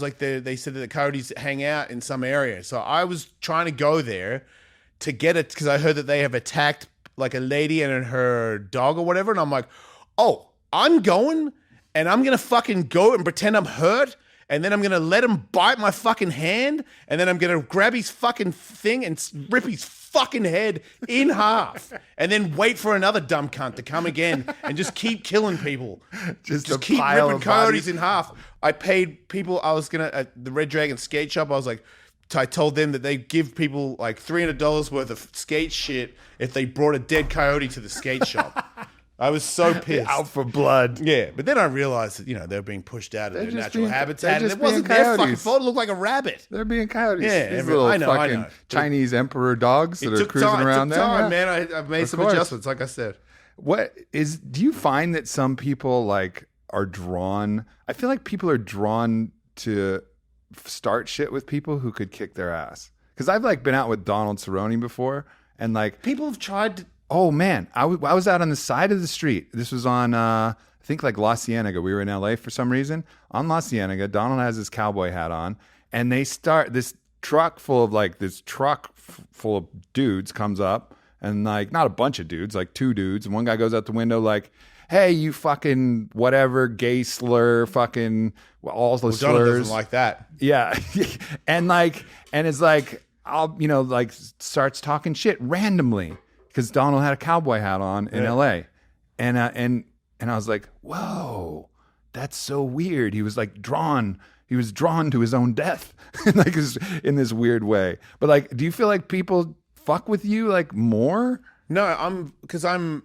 like, they said that the coyotes hang out in some area. So I was trying to go there to get it because I heard that they have attacked like a lady and her dog or whatever. And I'm like, oh, I'm going and I'm going to fucking go and pretend I'm hurt. And then I'm going to let him bite my fucking hand. And then I'm going to grab his fucking thing and rip his fucking head in half. And then wait for another dumb cunt to come again and just keep killing people. Just keep ripping coyotes in half. I paid people, I was going to, at the Red Dragon skate shop, I told them that they give people like $300 worth of skate shit if they brought a dead coyote to the skate shop. I was so pissed. Out for blood. Yeah, but then I realized that, they were being pushed out of their natural habitat. And it being wasn't their coyotes. fucking fault. It looked like a rabbit. They're being coyotes. Yeah, These little I know. fucking Chinese emperor dogs that are cruising around there. there. Time, man. I've made some adjustments, like I said. Do you find that some people like are drawn? I feel like people are drawn to start shit with people who could kick their ass. Because I've like been out with Donald Cerrone before, and like people have tried to. Oh man, I was out on the side of the street. This was on I think like La Cienega. We were in LA for some reason. On La Cienega, Donald has his cowboy hat on, and they start this truck full of dudes comes up, and like not a bunch of dudes, like 2 dudes, and one guy goes out the window like, hey, you fucking whatever, gay slur, fucking all the slurs. Donald doesn't like that. Yeah. and it's like, like starts talking shit randomly because Donald had a cowboy hat on in LA. And I was like, whoa, that's so weird. He was drawn to his own death like in this weird way. But like, do you feel like people fuck with you like more? No, because I'm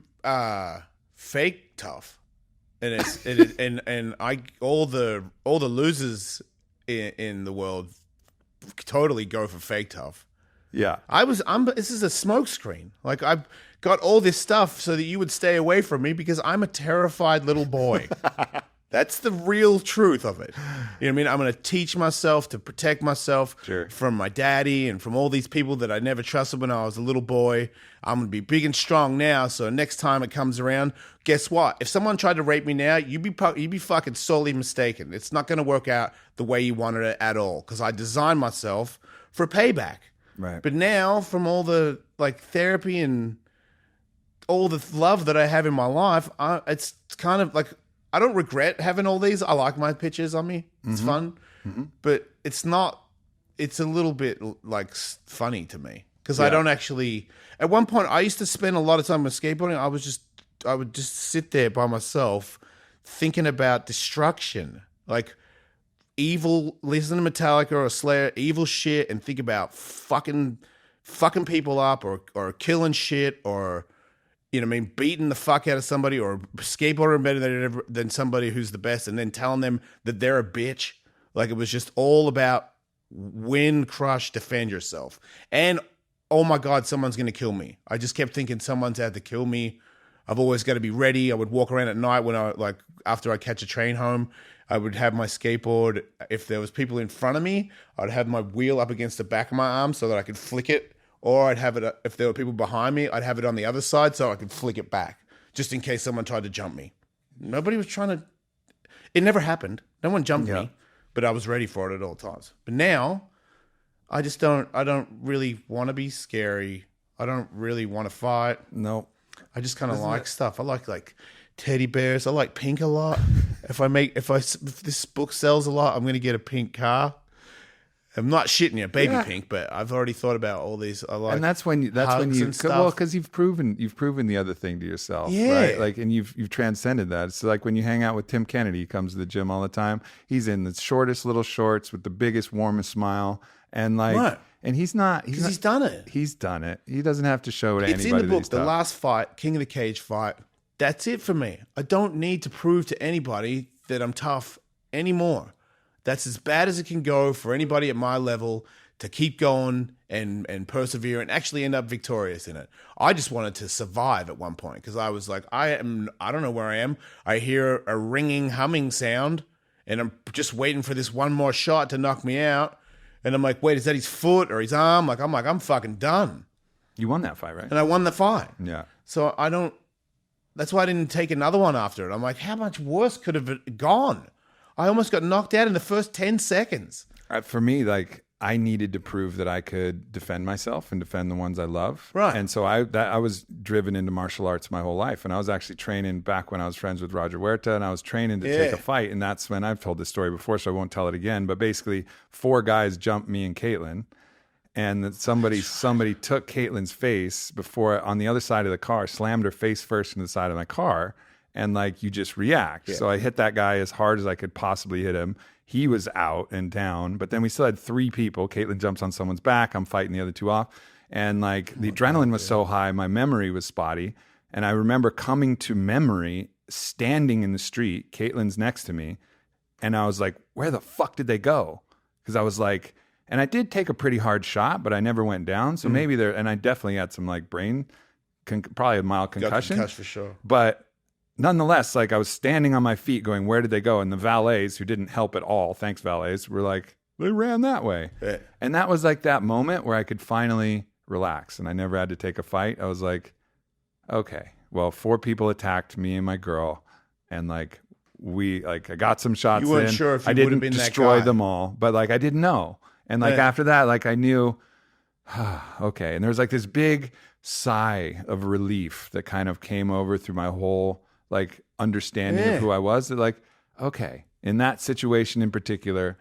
fake tough, and all the losers in the world totally go for fake tough. Yeah, this is a smokescreen. Like, I've got all this stuff so that you would stay away from me because I'm a terrified little boy. That's the real truth of it. You know what I mean? I'm going to teach myself to protect myself from my daddy and from all these people that I never trusted when I was a little boy. I'm going to be big and strong now, so next time it comes around, guess what? If someone tried to rape me now, you'd be fucking sorely mistaken. It's not going to work out the way you wanted it at all because I designed myself for payback. Right. But now, from all the therapy and all the love that I have in my life, it's kind of like, I don't regret having all these. I like my pictures on me. It's fun. Mm-hmm. But it's not, it's a little bit funny to me because I don't actually, at one point I used to spend a lot of time with skateboarding. I would just sit there by myself thinking about destruction. Like, evil, listen to Metallica or Slayer, evil shit, and think about fucking people up or killing shit or, beating the fuck out of somebody or skateboarding better than somebody who's the best and then telling them that they're a bitch. Like it was just all about win, crush, defend yourself. And oh my God, someone's going to kill me. I just kept thinking someone's out to kill me. I've always got to be ready. I would walk around at night when after I catch a train home, I would have my skateboard. If there was people in front of me, I'd have my wheel up against the back of my arm so that I could flick it. Or I'd have it, if there were people behind me, I'd have it on the other side so I could flick it back, just in case someone tried to jump me. Nobody was trying to, it never happened. No one jumped me, but I was ready for it at all times. But now, I don't really want to be scary. I don't really want to fight. No. I just kind of like stuff. I like teddy bears. I like pink a lot. If this book sells a lot, I'm going to get a pink car. I'm not shitting you, baby pink, but I've already thought about all these. I like, and that's when you because you've proven the other thing to yourself, right? Like, and you've transcended that. It's like when you hang out with Tim Kennedy, he comes to the gym all the time. He's in the shortest little shorts with the biggest, warmest smile, and and he's done it. He's done it. He doesn't have to show it to anybody. It's in the book. The last fight, King of the Cage fight. That's it for me. I don't need to prove to anybody that I'm tough anymore. That's as bad as it can go for anybody at my level to keep going and persevere and actually end up victorious in it. I just wanted to survive at one point because I was like, I don't know where I am. I hear a ringing, humming sound and I'm just waiting for this one more shot to knock me out. And I'm like, wait, is that his foot or his arm? I'm fucking done. You won that fight, right? And I won the fight. Yeah. So that's why I didn't take another one after it. I'm like, how much worse could have it gone? I almost got knocked out in the first 10 seconds. For me, I needed to prove that I could defend myself and defend the ones I love. Right. And so I was driven into martial arts my whole life. And I was actually training back when I was friends with Roger Huerta, and I was training to take a fight. And that's when, I've told this story before, so I won't tell it again. But basically, 4 guys jumped me and Caitlin. And that somebody took Caitlin's face on the other side of the car, slammed her face first into the side of my car. And you just react. Yeah. So I hit that guy as hard as I could possibly hit him. He was out and down, but then we still had 3 people. Caitlin jumps on someone's back. I'm fighting the other 2 off. And the adrenaline was so high, my memory was spotty. And I remember coming to memory, standing in the street, Caitlin's next to me. And I was like, where the fuck did they go? Because I was like, and I did take a pretty hard shot, but I never went down. So maybe and I definitely had some brain, probably a mild concussion. Got concussed for sure. But nonetheless, I was standing on my feet going, where did they go? And the valets, who didn't help at all, thanks valets, were like, they ran that way. Yeah. And that was that moment where I could finally relax. And I never had to take a fight. I was like, okay, well, 4 people attacked me and my girl. And I got some shots in. You weren't sure if you would have been that guy. I didn't destroy them all, but I didn't know. And after that, I knew, okay. And there was this big sigh of relief that kind of came over through my whole understanding of who I was, that okay, in that situation in particular,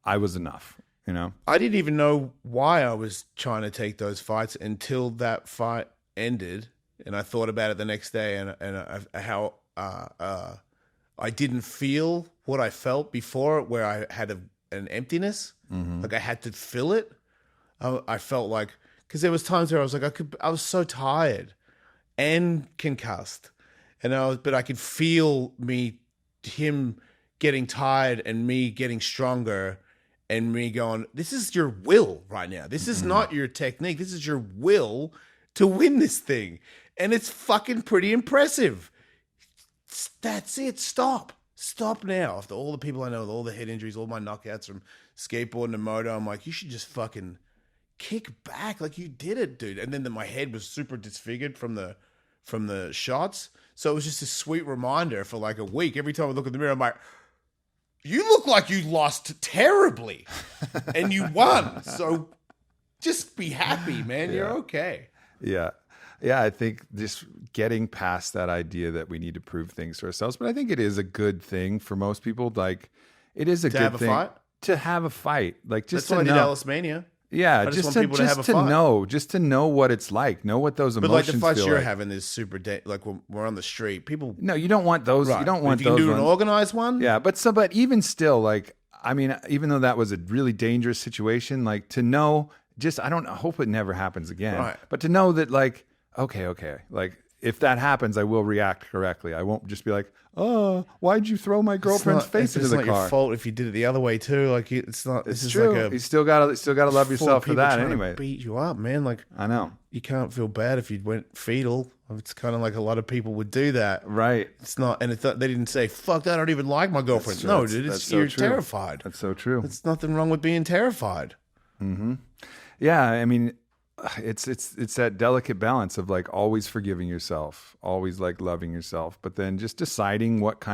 I was enough, I didn't even know why I was trying to take those fights until that fight ended. And I thought about it the next day and how I didn't feel what I felt before, where I had an emptiness. Mm-hmm. I had to fill it. I felt because there was times where I was I was so tired and concussed. But I could feel him getting tired and me getting stronger and me going, this is your will right now. This is not your technique. This is your will to win this thing. And it's fucking pretty impressive. That's it. Stop now. After all the people I know with all the head injuries, all my knockouts from skateboarding and moto, I'm like, you should just fucking kick back. You did it, dude. And then my head was super disfigured from the shots. So it was just a sweet reminder for a week. Every time I look in the mirror, I'm like, you look like you lost terribly and you won. So just be happy, man. You're okay. Yeah. Yeah, I think just getting past that idea that we need to prove things to ourselves. But I think it is a good thing for most people. It is a good thing to have a fight. Just that's why I did Ellis Mania. Yeah, just to know what it's like, know what those emotions feel like. But the fights you're having is super when we're on the street, people. No, you don't want those. Right. You don't want if you those. You can do an organized one. Yeah, but even still, I mean, even though that was a really dangerous situation, like to know, I hope it never happens again. Right. But to know that, like, okay, like if that happens, I will react correctly. I won't just be like, oh, why'd you throw my girlfriend's face into the car? It's not your fault if you did it the other way too. Like it's not. It's this true. is like You still gotta love yourself for that anyway. Beat you up, man. Like I know. You can't feel bad if you went fetal. It's kind of like a lot of people would do that. Right. It's not, and they didn't say, fuck that, I don't even like my girlfriend. No, dude, you're terrified. That's so true. There's nothing wrong with being terrified. Mm-hmm. Yeah, I mean, it's that delicate balance of like always forgiving yourself, always like loving yourself, but then just deciding what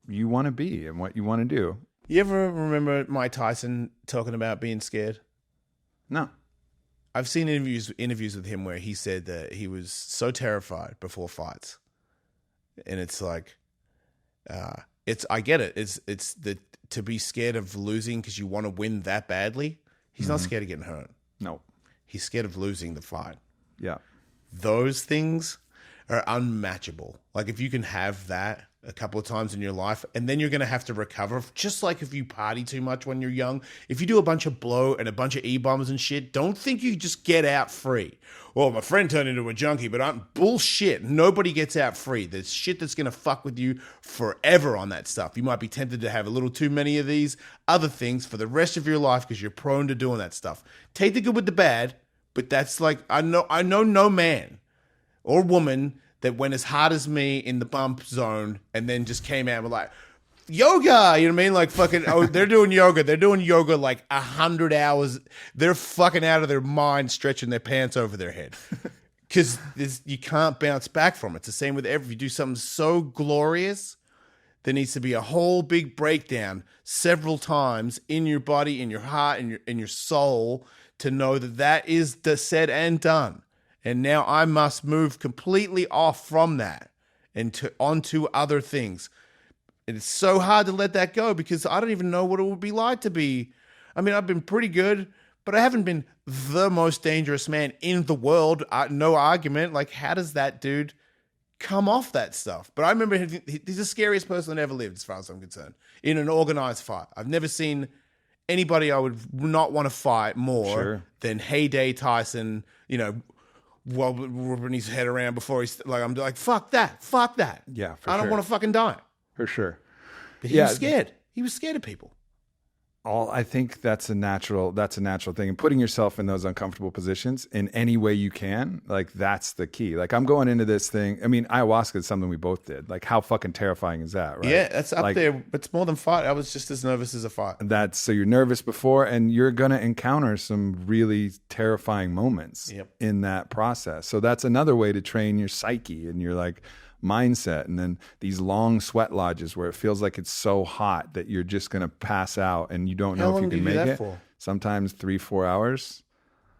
you want to be and what you want to do. You ever remember Mike Tyson talking about being scared? No. I've seen interviews with him where he said that he was so terrified before fights, and it's like, I get it. It's to be scared of losing because you want to win that badly. He's not scared of getting hurt. No, he's scared of losing the fight. Yeah, those things are unmatchable. Like if you can have that a couple of times in your life, and then you're going to have to recover. Just like if you party too much when you're young, if you do a bunch of blow and a bunch of E-bombs and shit, don't think you just get out free. Well, my friend turned into a junkie, but I'm bullshit. Nobody gets out free. There's shit that's going to fuck with you forever on that stuff. You might be tempted to have a little too many of these other things for the rest of your life because you're prone to doing that stuff. Take the good with the bad, but that's like, I know no man or woman that went as hard as me in the bump zone and then just came out with like, yoga, you know what I mean? Like fucking, they're doing yoga. They're doing yoga like 100 hours. They're fucking out of their mind stretching their pants over their head. Because you can't bounce back from it. It's the same with if you do something so glorious, there needs to be a whole big breakdown several times in your body, in your heart, in your soul to know that is the said and done. And now I must move completely off from that and onto other things. And it's so hard to let that go because I don't even know what it would be like to be. I mean, I've been pretty good, but I haven't been the most dangerous man in the world. No argument. Like, how does that dude come off that stuff? But I remember he's the scariest person that ever lived, as far as I'm concerned, in an organized fight. I've never seen anybody I would not want to fight more than Heyday Tyson, you know, while rubbing his head around before he's like, I'm like, fuck that. Yeah, I don't want to fucking die. For sure. But he was scared. He was scared of people. I think that's a natural thing. And putting yourself in those uncomfortable positions in any way you can, like that's the key. Like I'm going into this thing. I mean, ayahuasca is something we both did. Like how fucking terrifying is that, right? Yeah, that's up there. It's more than fight. I was just as nervous as a fight. So you're nervous before and you're going to encounter some really terrifying moments in that process. So that's another way to train your psyche and your like mindset. And then these long sweat lodges where it feels like it's so hot that you're just going to pass out and you don't know if you can make it. For? Sometimes 3-4 hours.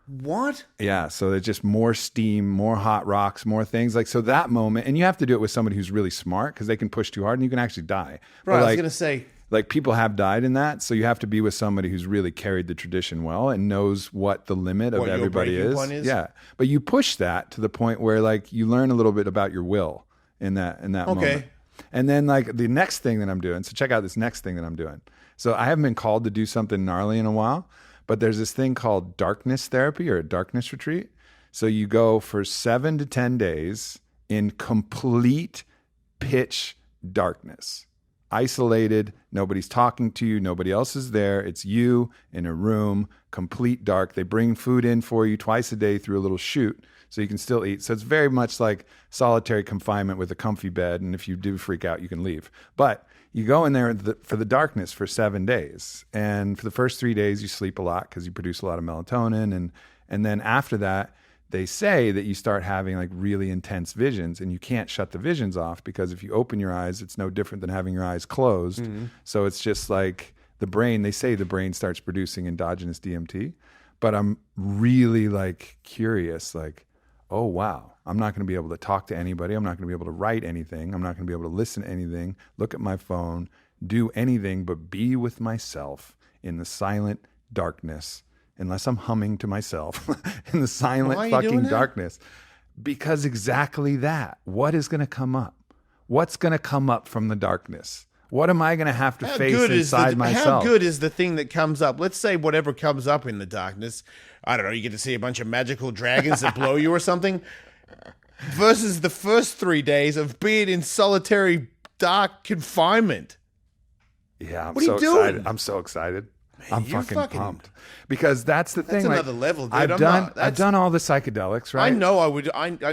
What? Yeah. So there's just more steam, more hot rocks, more things like, so that moment, and you have to do it with somebody who's really smart because they can push too hard and you can actually die. Right. I was going to say, like people have died in that. So you have to be with somebody who's really carried the tradition well and knows what the limit of everybody is. Yeah. But you push that to the point where like you learn a little bit about your will in that moment. And then like the next thing that I'm doing, so check out this next thing that I'm doing. So I haven't been called to do something gnarly in a while, but there's this thing called darkness therapy or a darkness retreat. So you go for 7 to 10 days in complete pitch darkness, isolated, nobody's talking to you, nobody else is there. It's you in a room, complete dark. They bring food in for you twice a day through a little chute so you can still eat. So it's very much like solitary confinement with a comfy bed. And if you do freak out, you can leave. But you go in there for the darkness for 7 days. And for the first 3 days, you sleep a lot because you produce a lot of melatonin. And then after that, they say that you start having like really intense visions and you can't shut the visions off because if you open your eyes, it's no different than having your eyes closed. Mm-hmm. So it's just like they say the brain starts producing endogenous DMT. But I'm really like curious, like, oh, wow, I'm not going to be able to talk to anybody. I'm not going to be able to write anything. I'm not going to be able to listen to anything, look at my phone, do anything but be with myself in the silent darkness, unless I'm humming to myself, in the silent fucking darkness. Because exactly that. What is going to come up? What's going to come up from the darkness? What am I going to have to face inside myself? How good is the thing that comes up? Let's say whatever comes up in the darkness. I don't know. You get to see a bunch of magical dragons that blow you or something. Versus the first 3 days of being in solitary dark confinement. Yeah, what are you doing? Excited. I'm so excited. Man, I'm fucking pumped because that's the thing. That's another level, dude. I've done all the psychedelics, right? I know. I would.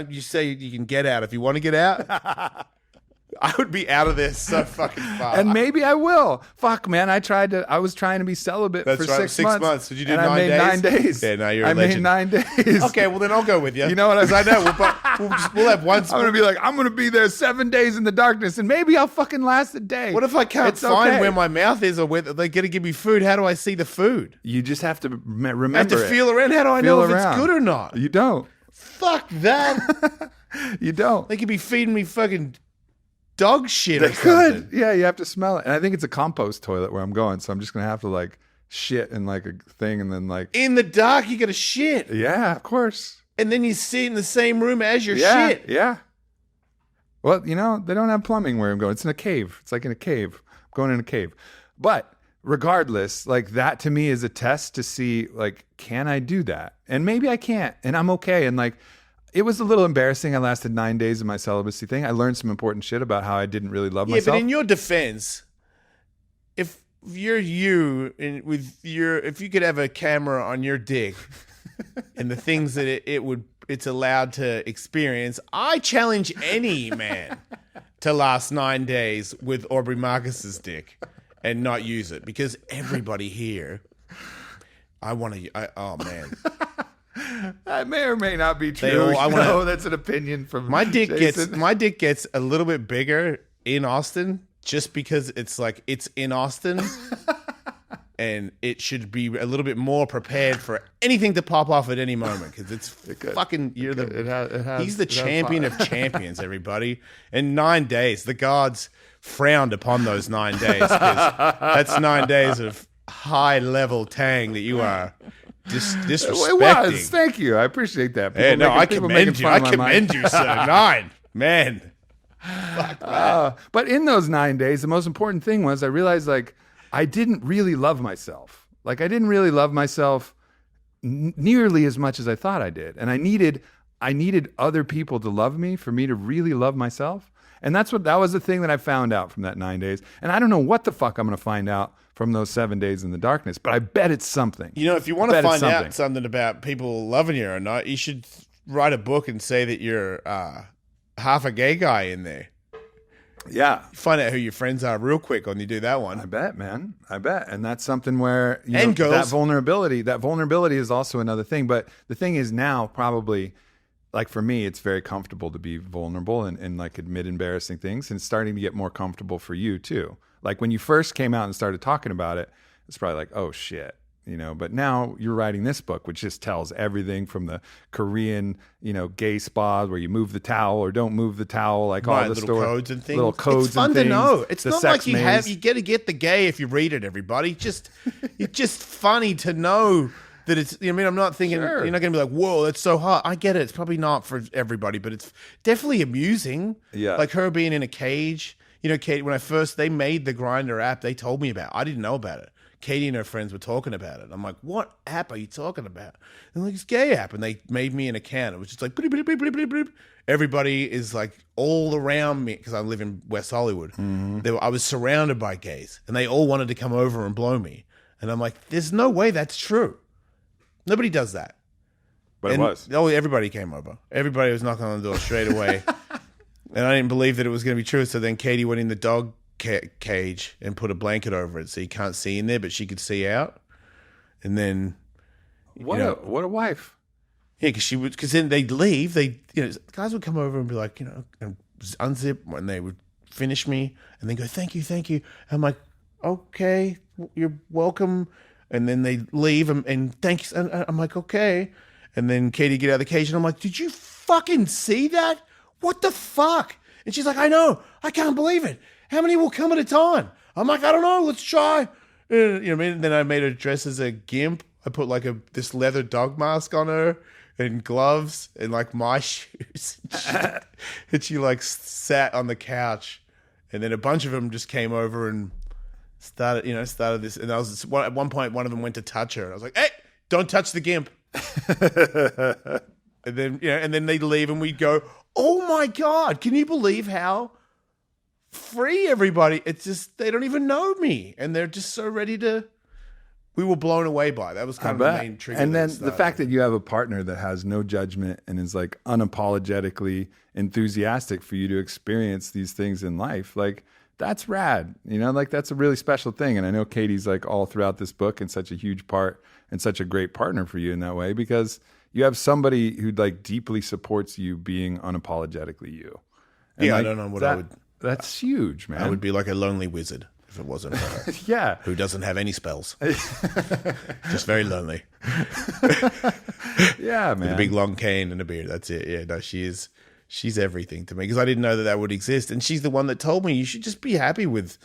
You say you can get out if you want to get out. I would be out of there so fucking fast. And maybe I will. Fuck, man. I was trying to be celibate for 6 months. Did you do and 9 days? I made 9 days. Yeah, no, you're a legend. I made 9 days. Okay, well then I'll go with you. You know what I know? We'll have one. I'm going to be like, I'm going to be there 7 days in the darkness and maybe I'll fucking last a day. What if I can't find where my mouth is or where they're going to give me food? How do I see the food? You just have to remember I have to feel around. How do I know if it's good or not? You don't. Fuck that. You don't. They could be feeding me fucking dog shit or something. Could. Yeah, you have to smell it. And I think it's a compost toilet where I'm going, so I'm just going to have to like shit in like a thing and then like... In the dark, you got to shit. Yeah, of course. And then you sit in the same room as your shit. Yeah. Well, you know, they don't have plumbing where I'm going. It's in a cave. It's like in a cave. I'm going in a cave. But regardless, like that to me is a test to see like, can I do that? And maybe I can't. And I'm okay. And like... It was a little embarrassing. I lasted 9 days of my celibacy thing. I learned some important shit about how I didn't really love myself. Yeah, but in your defense, if you're you and if you could have a camera on your dick and the things that it's allowed to experience, I challenge any man to last 9 days with Aubrey Marcus's dick and not use it because everybody here, oh man. That may or may not be true. That's an opinion from my dick Jason. My dick gets a little bit bigger in Austin just because it's in Austin and it should be a little bit more prepared for anything to pop off at any moment because it's fucking he's the champion of champions, everybody. In 9 days, the gods frowned upon those 9 days because that's 9 days of high level tang that you are disrespecting. It was. Thank you. I appreciate that. Hey, no, I commend you. I commend you, sir. 9. Man. Fuck that. But in those 9 days, the most important thing was I realized like I didn't really love myself. Like I didn't really love myself nearly as much as I thought I did. And I needed other people to love me for me to really love myself. And that was the thing that I found out from that 9 days. And I don't know what the fuck I'm going to find out from those 7 days in the darkness, but I bet it's something. You know, if you want to find out something about people loving you or not, you should write a book and say that you're half a gay guy in there. Yeah. Find out who your friends are real quick when you do that one. I bet, man. I bet. And that's something where girls. that vulnerability is also another thing. But the thing is now probably, like for me, it's very comfortable to be vulnerable and like admit embarrassing things, and it's starting to get more comfortable for you too. Like when you first came out and started talking about it, it's probably like, oh shit, but now you're writing this book, which just tells everything from the Korean, gay spa where you move the towel or don't move the towel, like all the little codes and things. Little codes it's fun and things, to know. It's not like you maze. get to get the gay if you read it, everybody. It's just funny to know that it's, I'm not thinking, Sure. You're not going to be like, whoa, that's so hot. I get it. It's probably not for everybody, but it's definitely amusing. Yeah. Like her being in a cage. Katie, when they made the Grindr app, they told me about it. I didn't know about it. Katie and her friends were talking about it. I'm like, what app are you talking about? And like, it's gay app. And they made me an account. It was just like, bloop, bloop, bloop, bloop, bloop. Everybody is like all around me because I live in West Hollywood. Mm-hmm. I was surrounded by gays and they all wanted to come over and blow me. And I'm like, there's no way that's true. Nobody does that. But it was. Oh, everybody came over. Everybody was knocking on the door straight away. And I didn't believe that it was going to be true. So then Katie went in the dog cage and put a blanket over it so you can't see in there, but she could see out. And then... What a wife. Yeah, because then they'd leave. Guys would come over and be like, and unzip when they would finish me and then go, thank you. I'm like, okay, you're welcome. And then they leave and thanks. And I'm like, okay. And then Katie get out of the cage and I'm like, did you fucking see that? What the fuck? And she's like, I know. I can't believe it. How many will come at a time? I'm like, I don't know. Let's try. And then I made her dress as a gimp. I put like this leather dog mask on her and gloves and like my shoes. And she like sat on the couch And then a bunch of them just came over and started this. And at one point, one of them went to touch her. And I was like, hey, don't touch the gimp. And then they'd leave and we'd go, oh my God, can you believe how free everybody? It's just, they don't even know me. And they're just so ready to, we were blown away by it. That was kind of the main trigger. And then the fact that you have a partner that has no judgment and is like unapologetically enthusiastic for you to experience these things in life, like that's rad. You know, like that's a really special thing. And I know Katie's like all throughout this book and such a huge part and such a great partner for you in that way, because you have somebody who like deeply supports you being unapologetically you. And I like, don't know what I would. That's huge, man. I would be like a lonely wizard if it wasn't for her. Yeah. Who doesn't have any spells. Just very lonely. Yeah, man. With a big long cane and a beard. That's it. Yeah, no, she's everything to me, because I didn't know that would exist. And she's the one that told me you should just be happy with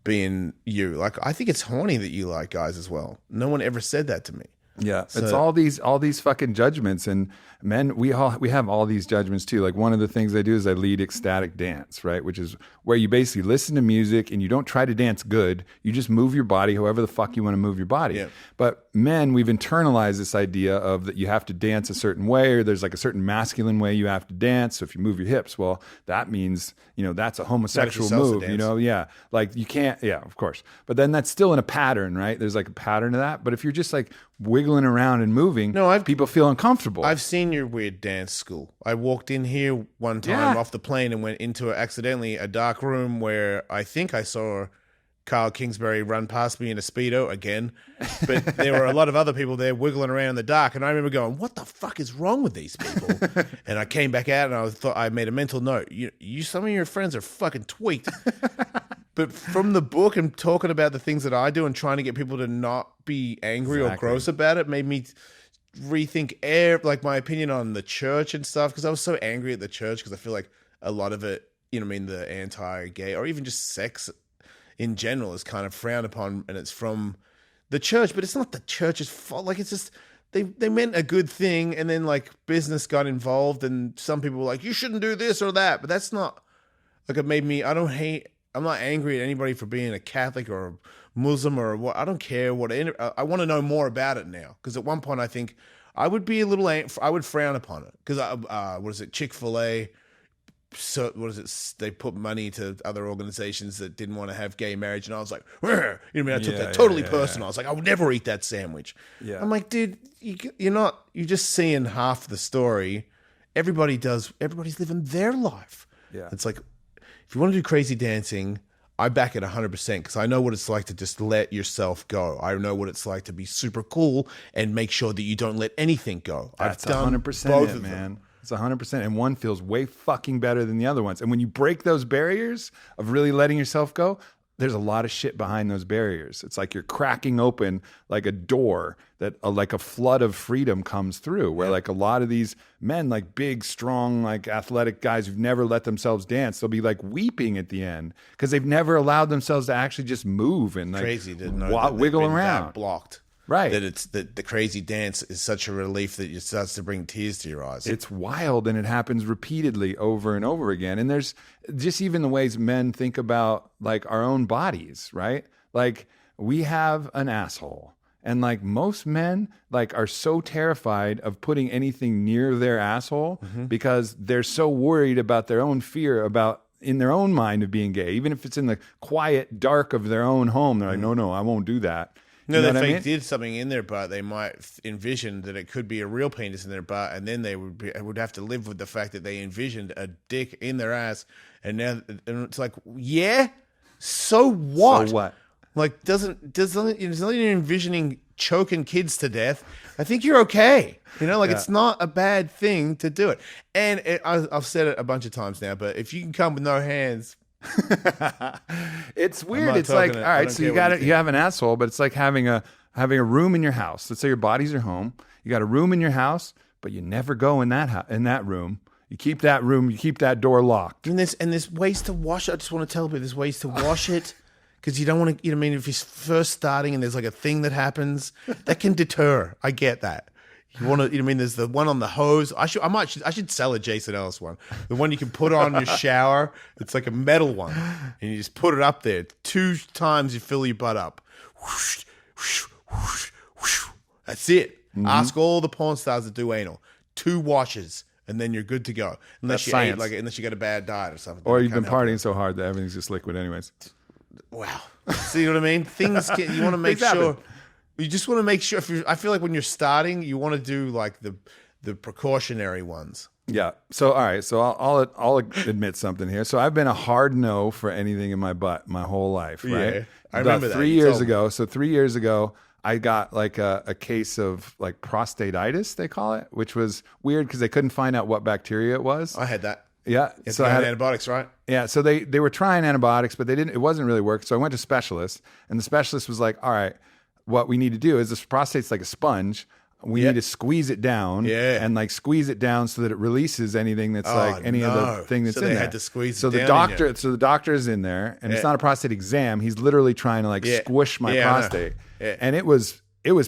being you. Like, I think it's horny that you like guys as well. No one ever said that to me. Yeah, it's all these fucking judgments, and men, we have all these judgments too. Like one of the things I do is I lead ecstatic dance, right? Which is where you basically listen to music and you don't try to dance good. You just move your body however the fuck you want to move your body. Yeah. But men, we've internalized this idea of that you have to dance a certain way, or there's like a certain masculine way you have to dance. So if you move your hips, well, that means, you know, that's a homosexual move, you know? Yeah. Like you can't, yeah, of course. But then that's still in a pattern, right? There's like a pattern to that. But if you're just like wiggling around and moving, people feel uncomfortable. I've seen your weird dance school. I walked in here one time off the plane and went into accidentally a dark room where I think I saw Carl Kingsbury run past me in a Speedo again. But there were a lot of other people there wiggling around in the dark. And I remember going, what the fuck is wrong with these people? And I came back out and I made a mental note. You some of your friends are fucking tweaked. But from the book and talking about the things that I do and trying to get people to not be angry or gross about it made me rethink like my opinion on the church and stuff, because I was so angry at the church because I feel like a lot of it, you know what I mean, the anti-gay or even just sex in general is kind of frowned upon, and it's from the church, but it's not the church's fault. Like, it's just they meant a good thing, and then like business got involved, and some people were like, you shouldn't do this or that, but that's not like, it made me, I'm not angry at anybody for being a Catholic or a Muslim or what. I don't care what. I want to know more about it now, because at one point I think I would be a little. I would frown upon it because what is it? Chick-fil-A. So what is it? They put money to other organizations that didn't want to have gay marriage, and I was like, you know what I mean? I took that totally personal. I was like, I would never eat that sandwich. Yeah. I'm like, dude, you're just seeing half the story. Everybody's living their life. Yeah. It's like, if you want to do crazy dancing, I back it 100% because I know what it's like to just let yourself go. I know what it's like to be super cool and make sure that you don't let anything go. That's 100% both of man. Them. It's 100%. And one feels way fucking better than the other ones. And when you break those barriers of really letting yourself go, there's a lot of shit behind those barriers. It's like you're cracking open like a door that like a flood of freedom comes through, where like a lot of these men, like big, strong, like athletic guys who've never let themselves dance, they'll be like weeping at the end because they've never allowed themselves to actually just move and like crazy to know wiggle around. Blocked. Right. That the crazy dance is such a relief that it starts to bring tears to your eyes. It's wild, and it happens repeatedly over and over again. And there's just even the ways men think about like our own bodies, right? Like we have an asshole. And like most men like are so terrified of putting anything near their asshole because they're so worried about their own fear about in their own mind of being gay. Even if it's in the quiet dark of their own home, they're like, no, I won't do that. No, if they did something in their butt, they might envision that it could be a real penis in their butt, and then they would have to live with the fact that they envisioned a dick in their ass, and it's like, yeah, so what? So what? Like, doesn't you're envisioning choking kids to death? I think you're okay. You know, like it's not a bad thing to do it. And I've said it a bunch of times now, but if you can come with no hands. It's weird. It's like, all right, so you have an asshole, but it's like having a room in your house. Let's say your bodies are home. You got a room in your house, but you never go in that room. You keep that room, you keep that door locked. And there's ways to wash it. I just want to tell people there's ways to wash it. Because you don't want to, you know what I mean? If you're first starting and there's like a thing that happens, that can deter. I get that. You want to? I mean, there's the one on the hose. I should sell a Jason Ellis one. The one you can put on your shower. It's like a metal one, and you just put it up there. 2 times you fill your butt up. Whoosh, whoosh, whoosh, whoosh. That's it. Ask all the porn stars that do anal. 2 washes, and then you're good to go. Unless unless you got a bad diet or something. Or you've been partying so hard that everything's just liquid, anyways. Wow. See what I mean? You want to make sure. You just want to make sure. I feel like when you're starting, you want to do like the precautionary ones. Yeah. So all right. So I'll admit something here. So I've been a hard no for anything in my butt my whole life. Right. Yeah, I remember that. 3 years ago. So 3 years ago, I got like a case of like prostatitis, they call it, which was weird because they couldn't find out what bacteria it was. I had that. Yeah. So I had antibiotics, right? Yeah. So they were trying antibiotics, but it wasn't really working. So I went to specialists, and the specialist was like, all right, what we need to do is this prostate's like a sponge. We need to squeeze it down and like squeeze it down so that it releases anything that's like any other thing that's in there. So they had to squeeze it down. So the doctor is in there, and it's not a prostate exam. He's literally trying to like squish my prostate. And it was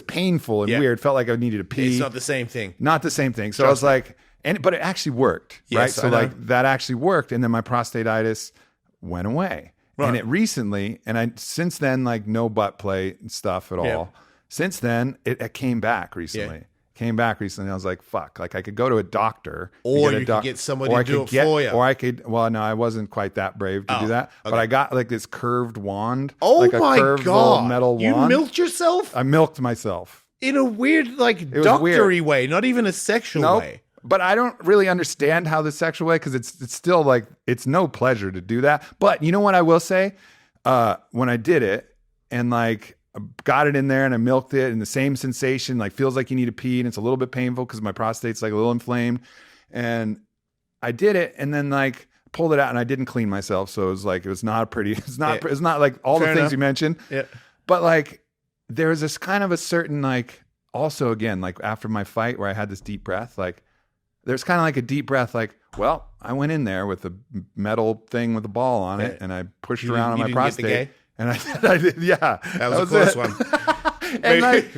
painful and weird. It felt like I needed to pee. It's not the same thing. Not the same thing. So I was like, but it actually worked, right? So like that actually worked, and then my prostatitis went away. Right. And it recently, since then, like no butt play and stuff at all. Yeah. Since then, it came back recently. I was like, fuck, like I could go to a doctor. Or you could get somebody to do it for you. Or I could, well, no, I wasn't quite that brave to do that. Okay. But I got like this curved wand. Oh like a my curved God. Metal wand. You milked yourself? I milked myself. In a weird, like, doctory way, not even a sexual way. But I don't really understand how the sexual way, because it's still like, it's no pleasure to do that. But you know what I will say? When I did it and like I got it in there and I milked it, and the same sensation, like feels like you need to pee, and it's a little bit painful because my prostate's like a little inflamed. And I did it, and then like pulled it out, and I didn't clean myself. So it was like, it's not like all the things you mentioned. Yeah. But like there was this kind of a certain like, also again, like after my fight where I had this deep breath, like there's kind of like a deep breath, like, well, I went in there with a metal thing with a ball on it, and I pushed around on my prostate. And I did, yeah. That was a close one.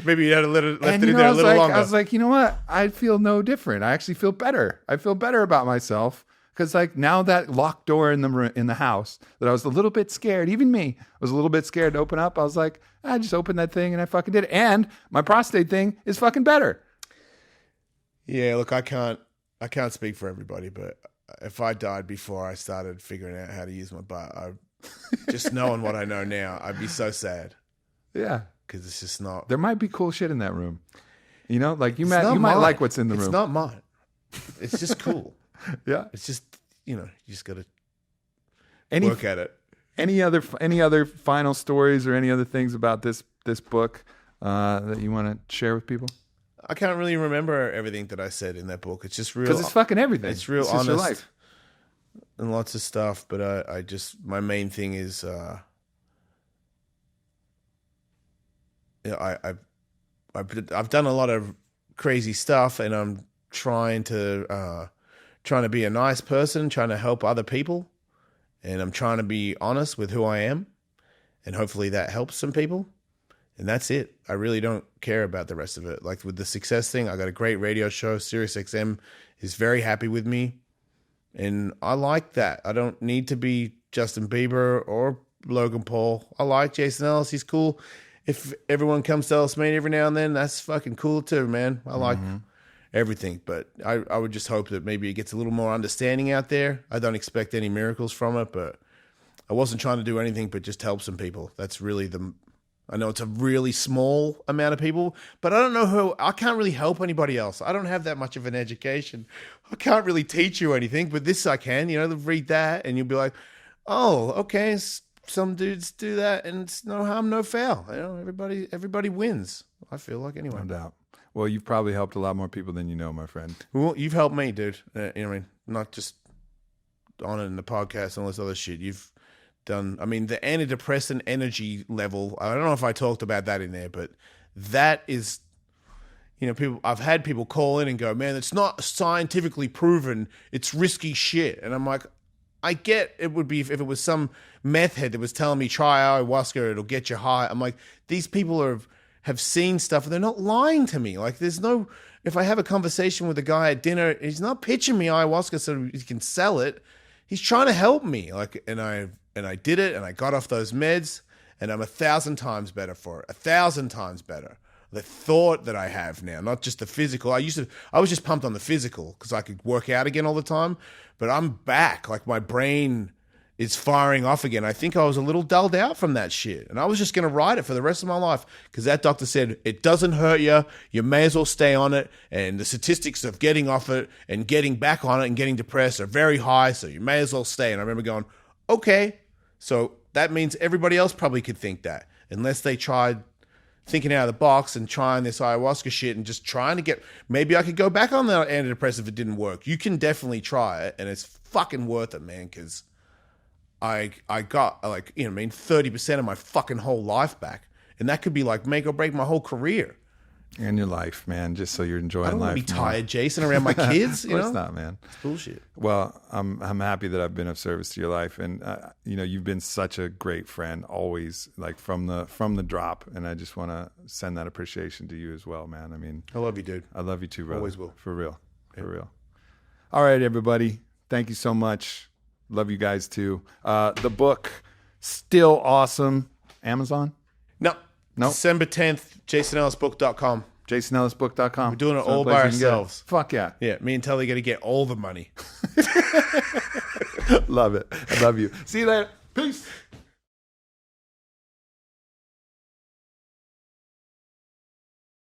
maybe you had to left it in there a little longer. I was like, you know what? I feel no different. I actually feel better. I feel better about myself because like now that locked door in the house that I was a little bit scared, even me was a little bit scared to open up. I was like, I just opened that thing and I fucking did it. And my prostate thing is fucking better. Yeah, look, I can't speak for everybody, but if I died before I started figuring out how to use my butt, just knowing what I know now, I'd be so sad. Yeah. Because it's just not. There might be cool shit in that room. You know, like you might like what's in the room. It's not mine. It's just cool. Yeah. It's just, you just got to work at it. Any other final stories or any other things about this book that you want to share with people? I can't really remember everything that I said in that book. It's just real. Because it's fucking everything. It's real it's honest. Your life. And lots of stuff, but I just, my main thing is, I've done a lot of crazy stuff, and I'm trying to be a nice person, trying to help other people, and I'm trying to be honest with who I am, and hopefully that helps some people, and that's it. I really don't care about the rest of it. Like with the success thing, I got a great radio show. SiriusXM is very happy with me. And I like that. I don't need to be Justin Bieber or Logan Paul. I like Jason Ellis. He's cool. If everyone comes to Ellis Mania every now and then, that's fucking cool too, man. I like everything. But I would just hope that maybe it gets a little more understanding out there. I don't expect any miracles from it, but I wasn't trying to do anything but just help some people. That's really I know it's a really small amount of people, but I don't know I can't really help anybody else. I don't have that much of an education. I can't really teach you anything, but this I can, read that and you'll be like, oh, okay, some dudes do that and it's no harm, no foul. Everybody wins, I feel like, anyway. No doubt. Well, you've probably helped a lot more people than you know, my friend. Well, you've helped me, dude. Not just on it in the podcast and all this other shit. You've done, the antidepressant energy level, I don't know if I talked about that in there, but that is, I've had people call in and go, man, it's not scientifically proven, it's risky shit. And I'm like, I get it would be if it was some meth head that was telling me try ayahuasca, it'll get you high. I'm like, these people have seen stuff and they're not lying to me. Like there's no, if I have a conversation with a guy at dinner, he's not pitching me ayahuasca so he can sell it. He's trying to help me. Like, and I did it, and I got off those meds, and I'm 1,000 times better for it. 1,000 times better. The thought that I have now, not just the physical. I was just pumped on the physical because I could work out again all the time, but I'm back. Like, my brain is firing off again. I think I was a little dulled out from that shit, and I was just going to ride it for the rest of my life because that doctor said it doesn't hurt you. You may as well stay on it, and the statistics of getting off it and getting back on it and getting depressed are very high, so you may as well stay. And I remember going, okay, so that means everybody else probably could think that, unless they tried thinking out of the box and trying this ayahuasca shit and just trying to get, maybe I could go back on the antidepressive if it didn't work. You can definitely try it, and it's fucking worth it, man, because I got, like, 30% of my fucking whole life back. And that could be like make or break my whole career. And your life, man, just so you're enjoying life. I don't want to be tired, Jason, around my kids. Of course not, man. It's bullshit. Well, I'm happy that I've been of service to your life, and you've been such a great friend, always, like from the drop. And I just want to send that appreciation to you as well, man. I mean, I love you, dude. I love you too, brother. Always will. For real, for real. All right, everybody, thank you so much. Love you guys too. The book, still awesome. Amazon? No. December 10th, jasonellisbook.com. jasonellisbook.com. We're doing it all by ourselves. Fuck yeah. Yeah, me and Telly got to get all the money. Love it. I love you. See you later. Peace.